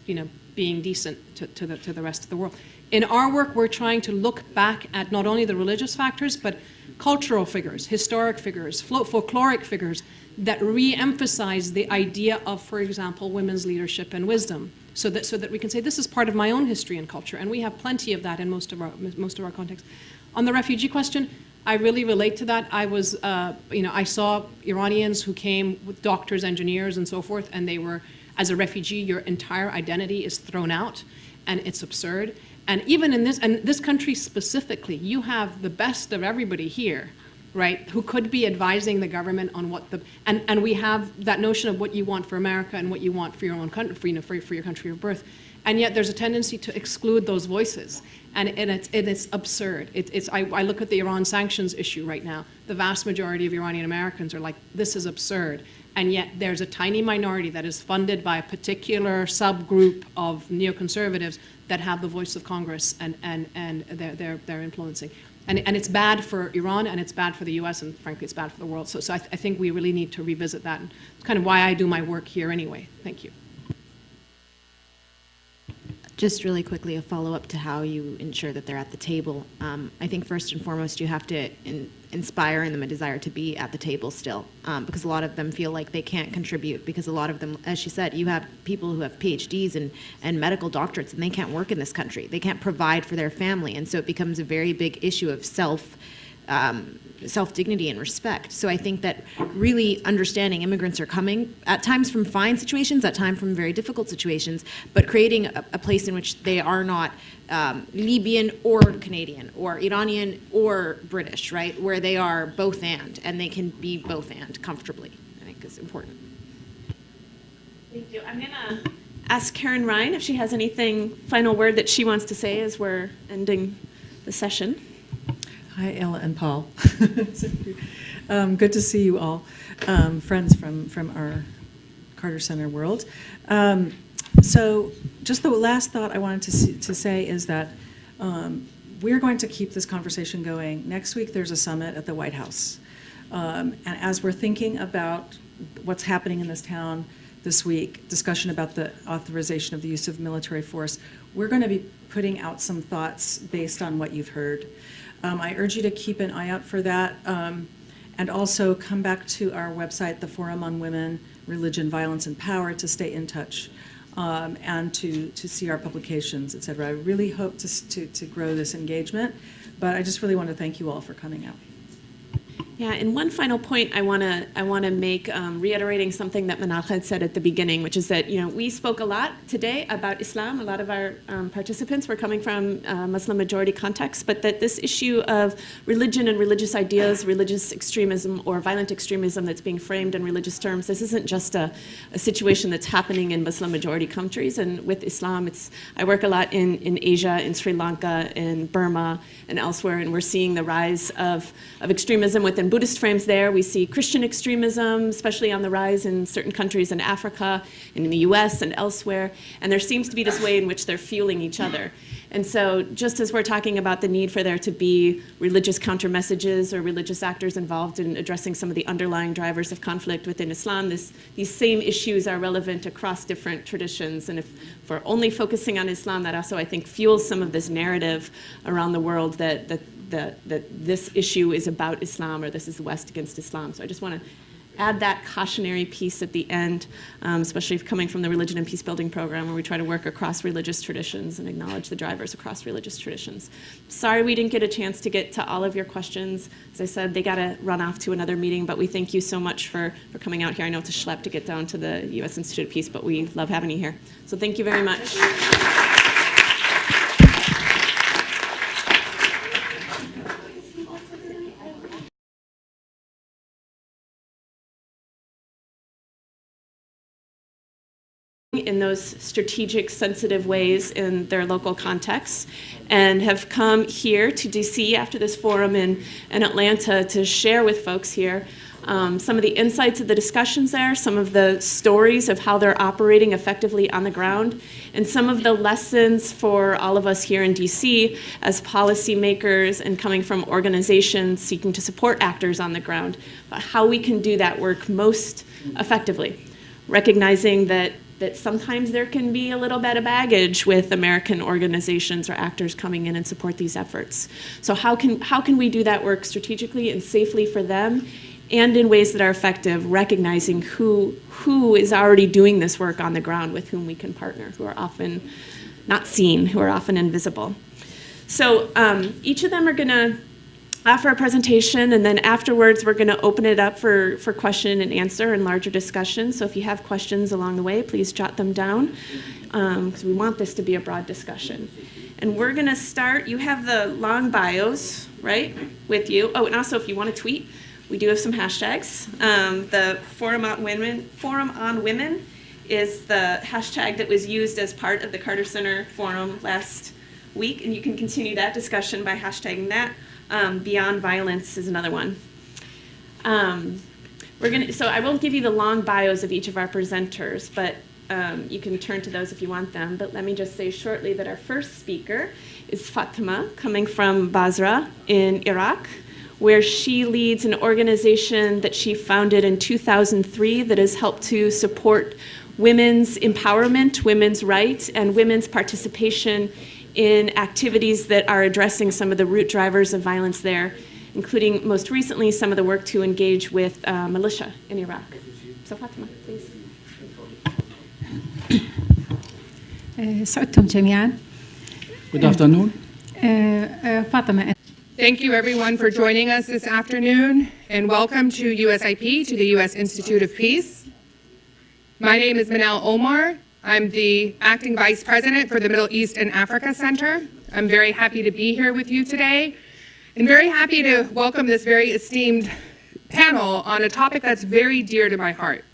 being decent to the rest of the world. In our work, we're trying to look back at not only the religious factors, but cultural figures, historic figures, folkloric figures that re-emphasize the idea of, for example, women's leadership and wisdom, so that we can say, this is part of my own history and culture, and we have plenty of that in most of our contexts. On the refugee question, I really relate to that. I was, I saw Iranians who came with doctors, engineers, and so forth, and they were, as a refugee, your entire identity is thrown out, and it's absurd. And even in this country specifically, you have the best of everybody here, right, who could be advising the government on what and we have that notion of what you want for America and what you want for your own country, for your country of birth. And yet there's a tendency to exclude those voices. And it's absurd. I look at the Iran sanctions issue right now. The vast majority of Iranian Americans are like, this is absurd. and yet there's a tiny minority that is funded by a particular subgroup of neoconservatives that have the voice of Congress, and they're influencing. And it's bad for Iran, and it's bad for the US, and frankly, it's bad for the world. So I think we really need to revisit that. And it's kind of why I do my work here anyway. Thank you. Just really quickly, a follow-up to how you ensure that they're at the table. I think first and foremost, you have to inspire in them a desire to be at the table still, because a lot of them feel like they can't contribute, because a lot of them, as she said, you have people who have PhDs and medical doctorates, and they can't work in this country. They can't provide for their family, and so it becomes a very big issue of self-dignity and respect. So I think that really understanding immigrants are coming, at times from fine situations, at times from very difficult situations, but creating a place in which they are not Libyan or Canadian or Iranian or British, right? Where they are both and they can be both and comfortably, I think is important. Thank you. I'm gonna ask Karen Ryan if she has anything, final word that she wants to say as we're ending the session. Hi, Ella and Paul. Good to see you all, friends from our Carter Center world. So just the last thought I wanted to say is that we're going to keep this conversation going. Next week there's a summit at the White House. And as we're thinking about what's happening in this town this week, discussion about the authorization of the use of military force, we're going to be putting out some thoughts based on what you've heard. I urge you to keep an eye out for that, and also come back to our website, the Forum on Women, Religion, Violence, and Power, to stay in touch and to see our publications, et cetera. I really hope to grow this engagement, but I just really want to thank you all for coming out. Yeah, and one final point I want to make, reiterating something that Manal had said at the beginning, which is that we spoke a lot today about Islam. A lot of our participants were coming from Muslim majority contexts, but that this issue of religion and religious ideas, religious extremism or violent extremism that's being framed in religious terms, this isn't just a situation that's happening in Muslim majority countries. And with Islam, I work a lot in Asia, in Sri Lanka, in Burma, and elsewhere, and we're seeing the rise of extremism within Buddhist frames there. We see Christian extremism, especially on the rise in certain countries in Africa and in the US and elsewhere. And there seems to be this way in which they're fueling each other. And so just as we're talking about the need for there to be religious counter messages or religious actors involved in addressing some of the underlying drivers of conflict within Islam, these same issues are relevant across different traditions. And if we're only focusing on Islam, that also, I think, fuels some of this narrative around the world that this issue is about Islam, or this is the West against Islam. So I just want to add that cautionary piece at the end, especially coming from the Religion and Peace Building program, where we try to work across religious traditions and acknowledge the drivers across religious traditions. Sorry we didn't get a chance to get to all of your questions. As I said, they got to run off to another meeting, but we thank you so much for coming out here. I know it's a schlep to get down to the U.S. Institute of Peace, but we love having you here. So thank you very much. In those strategic, sensitive ways in their local contexts, and have come here to DC after this forum in Atlanta to share with folks here some of the insights of the discussions there, some of the stories of how they're operating effectively on the ground, and some of the lessons for all of us here in DC as policymakers and coming from organizations seeking to support actors on the ground, about how we can do that work most effectively, recognizing that sometimes there can be a little bit of baggage with American organizations or actors coming in and support these efforts. So how can we do that work strategically and safely for them, and in ways that are effective, recognizing who is already doing this work on the ground, with whom we can partner, who are often not seen, who are often invisible. So each of them are going to offer a presentation, and then afterwards we're going to open it up for question and answer and larger discussion. So if you have questions along the way, please jot them down, because we want this to be a broad discussion. And we're going to start, you have the long bios, right, with you. Oh, and also if you want to tweet, we do have some hashtags. The Forum on Women is the hashtag that was used as part of the Carter Center Forum last week, and you can continue that discussion by hashtagging that. Beyond Violence is another one. So I won't give you the long bios of each of our presenters, but you can turn to those if you want them. But let me just say shortly that our first speaker is Fatima, coming from Basra in Iraq, where she leads an organization that she founded in 2003 that has helped to support women's empowerment, women's rights, and women's participation in activities that are addressing some of the root drivers of violence there, including most recently some of the work to engage with militia in Iraq. So Fatima, please. سعدتم جميعا. Good afternoon. فاطمة. Thank you, everyone, for joining us this afternoon, and welcome to USIP, to the U.S. Institute of Peace. My name is Manal Omar. I'm the acting vice president for the Middle East and Africa Center. I'm very happy to be here with you today, and very happy to welcome this very esteemed panel on a topic that's very dear to my heart,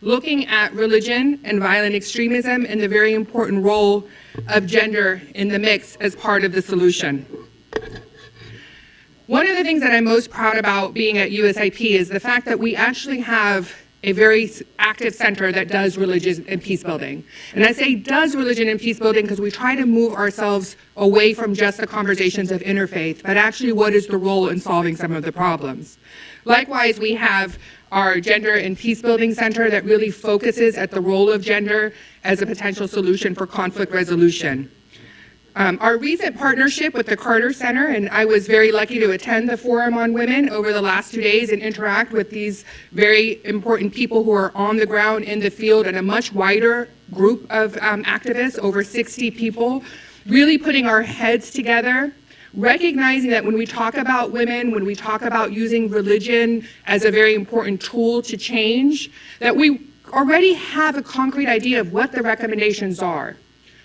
looking at religion and violent extremism and the very important role of gender in the mix as part of the solution. One of the things that I'm most proud about being at USIP is the fact that we actually have a very active center that does religion and peace building. And I say does religion and peace building because we try to move ourselves away from just the conversations of interfaith, but actually what is the role in solving some of the problems. Likewise, we have our Gender and Peace Building Center that really focuses at the role of gender as a potential solution for conflict resolution. Our recent partnership with the Carter Center, and I was very lucky to attend the Forum on Women over the last 2 days and interact with these very important people who are on the ground in the field and a much wider group of activists, over 60 people, really putting our heads together, recognizing that when we talk about women, when we talk about using religion as a very important tool to change, that we already have a concrete idea of what the recommendations are.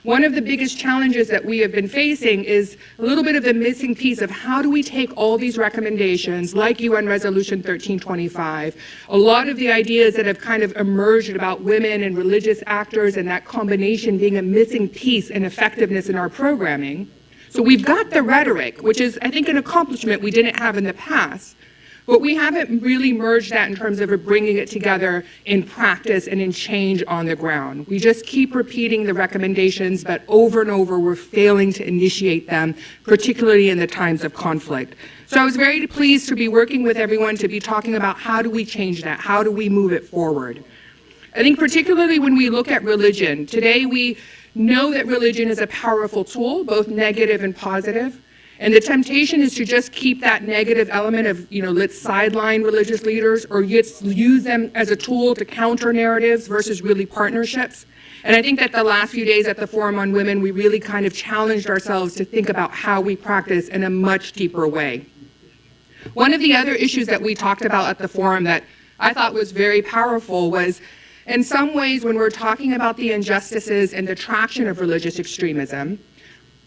One of the biggest challenges that we have been facing is a little bit of the missing piece of how do we take all these recommendations, like UN Resolution 1325, a lot of the ideas that have kind of emerged about women and religious actors and that combination being a missing piece in effectiveness in our programming. So we've got the rhetoric, which is, I think, an accomplishment we didn't have in the past, but we haven't really merged that in terms of bringing it together in practice and in change on the ground. We just keep repeating the recommendations, but over and over we're failing to initiate them, particularly in the times of conflict. So I was very pleased to be working with everyone to be talking about how do we change that, how do we move it forward. I think particularly when we look at religion, today we know that religion is a powerful tool, both negative and positive. And the temptation is to just keep that negative element of, let's sideline religious leaders or use them as a tool to counter narratives versus really partnerships. And I think that the last few days at the Forum on Women, we really kind of challenged ourselves to think about how we practice in a much deeper way. One of the other issues that we talked about at the Forum that I thought was very powerful was, in some ways, when we're talking about the injustices and the traction of religious extremism,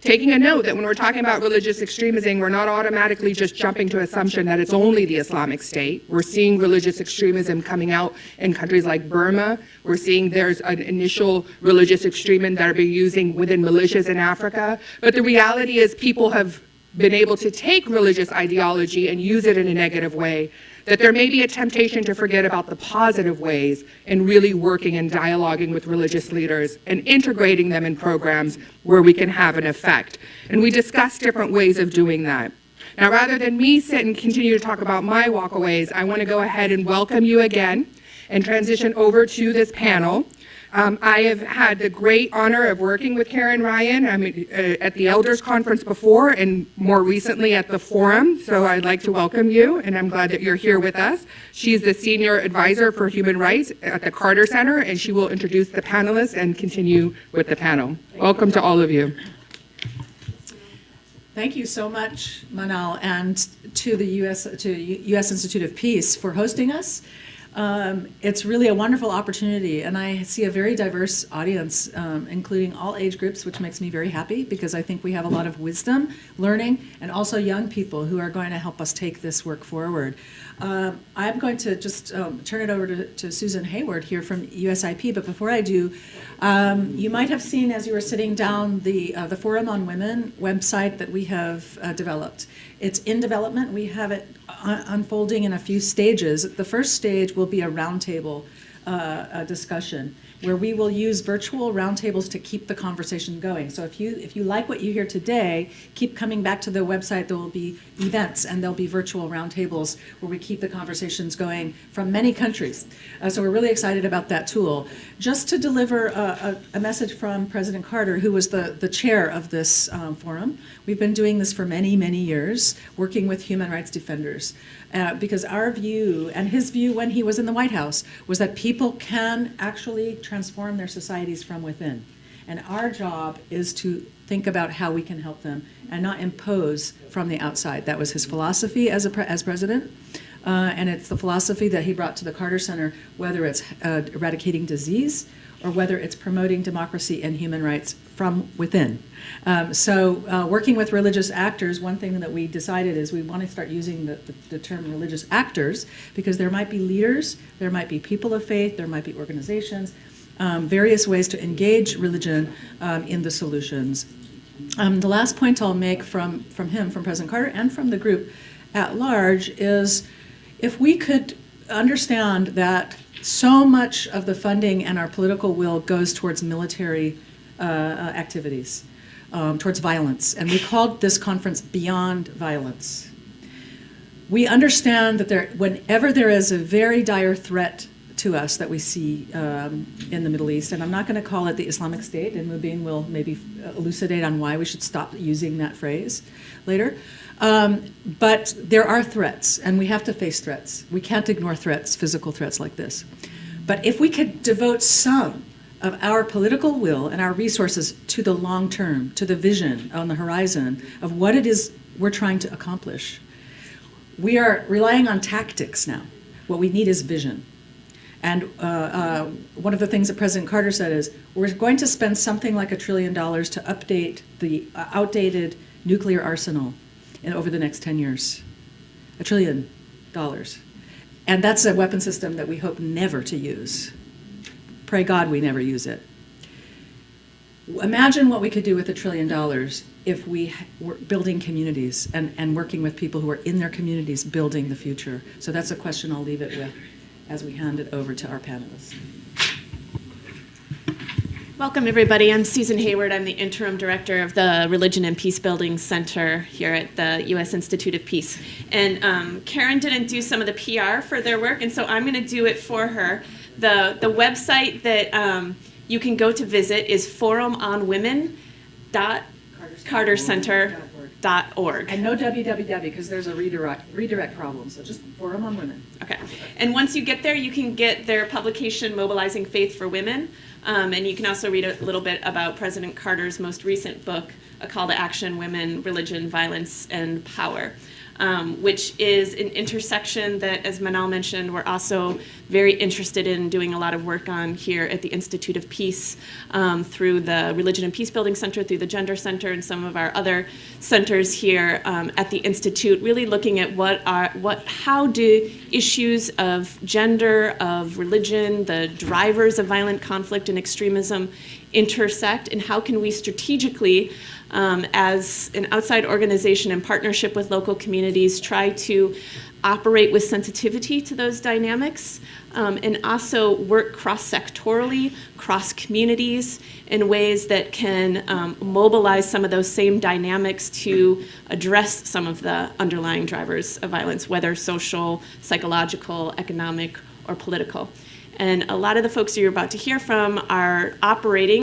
taking a note that when we're talking about religious extremism, we're not automatically just jumping to assumption that it's only the Islamic State. We're seeing religious extremism coming out in countries like Burma. We're seeing there's an initial religious extremism that are being using within militias in Africa. But the reality is people have been able to take religious ideology and use it in a negative way, that there may be a temptation to forget about the positive ways in really working and dialoguing with religious leaders and integrating them in programs where we can have an effect. And we discussed different ways of doing that. Now, rather than me sit and continue to talk about my walkaways, I want to go ahead and welcome you again and transition over to this panel. I have had the great honor of working with Karen Ryan at the Elders Conference before and more recently at the Forum, so I'd like to welcome you, and I'm glad that you're here with us. She's the Senior Advisor for Human Rights at the Carter Center, and she will introduce the panelists and continue with the panel. Welcome to all of you. Thank you so much, Manal, and to the U.S. Institute of Peace for hosting us. It's really a wonderful opportunity, and I see a very diverse audience, including all age groups, which makes me very happy because I think we have a lot of wisdom, learning, and also young people who are going to help us take this work forward. I'm going to just turn it over to Susan Hayward here from USIP, but before I do, you might have seen as you were sitting down the Forum on Women website that we have developed. It's in development. We have it unfolding in a few stages. The first stage will be a roundtable discussion where we will use virtual roundtables to keep the conversation going. So if you like what you hear today, keep coming back to the website. There will be events and there'll be virtual roundtables where we keep the conversations going from many countries. So we're really excited about that tool. Just to deliver a message from President Carter, who was the chair of this forum. We've been doing this for many, many years, working with human rights defenders. Because our view, and his view when he was in the White House, was that people can actually transform their societies from within. And our job is to think about how we can help them and not impose from the outside. That was his philosophy as president. And it's the philosophy that he brought to the Carter Center, whether it's eradicating disease or whether it's promoting democracy and human rights from within. So working with religious actors, one thing that we decided is we want to start using the term religious actors because there might be leaders, there might be people of faith, there might be organizations, various ways to engage religion in the solutions. The last point I'll make from him, from President Carter, and from the group at large is if we could understand that so much of the funding and our political will goes towards military activities, towards violence. And we called this conference Beyond Violence. We understand that whenever there is a very dire threat to us that we see in the Middle East, and I'm not going to call it the Islamic State, and Mubin will maybe elucidate on why we should stop using that phrase later. But there are threats, and we have to face threats. We can't ignore threats, physical threats like this. But if we could devote some of our political will and our resources to the long term, to the vision on the horizon of what it is we're trying to accomplish, we are relying on tactics now. What we need is vision. And one of the things that President Carter said is, we're going to spend something like $1 trillion to update the outdated nuclear arsenal over the next 10 years. $1 trillion. And that's a weapon system that we hope never to use. Pray God we never use it. Imagine what we could do with $1 trillion if we were building communities and working with people who are in their communities building the future. So that's a question I'll leave it with as we hand it over to our panelists. Welcome, everybody. I'm Susan Hayward. I'm the interim director of the Religion and Peace Building Center here at the U.S. Institute of Peace. And Karen didn't do some of the PR for their work, and so I'm going to do it for her. The website that you can go to visit is forumonwomen.cartercenter.org. And no www because there's a redirect problem, so just Forum on Women. Okay. And once you get there, you can get their publication, Mobilizing Faith for Women. And you can also read a little bit about President Carter's most recent book, A Call to Action, Women, Religion, Violence, and Power, which is an intersection that, as Manal mentioned, we're also very interested in doing a lot of work on here at the Institute of Peace through the Religion and Peace Building Center, through the Gender Center, and some of our other centers here at the Institute, really looking at how do issues of gender, of religion, the drivers of violent conflict and extremism intersect, and how can we strategically, as an outside organization in partnership with local communities, try to operate with sensitivity to those dynamics, and also work cross-sectorally, cross-communities, in ways that can mobilize some of those same dynamics to address some of the underlying drivers of violence, whether social, psychological, economic, or political. And a lot of the folks you're about to hear from are operating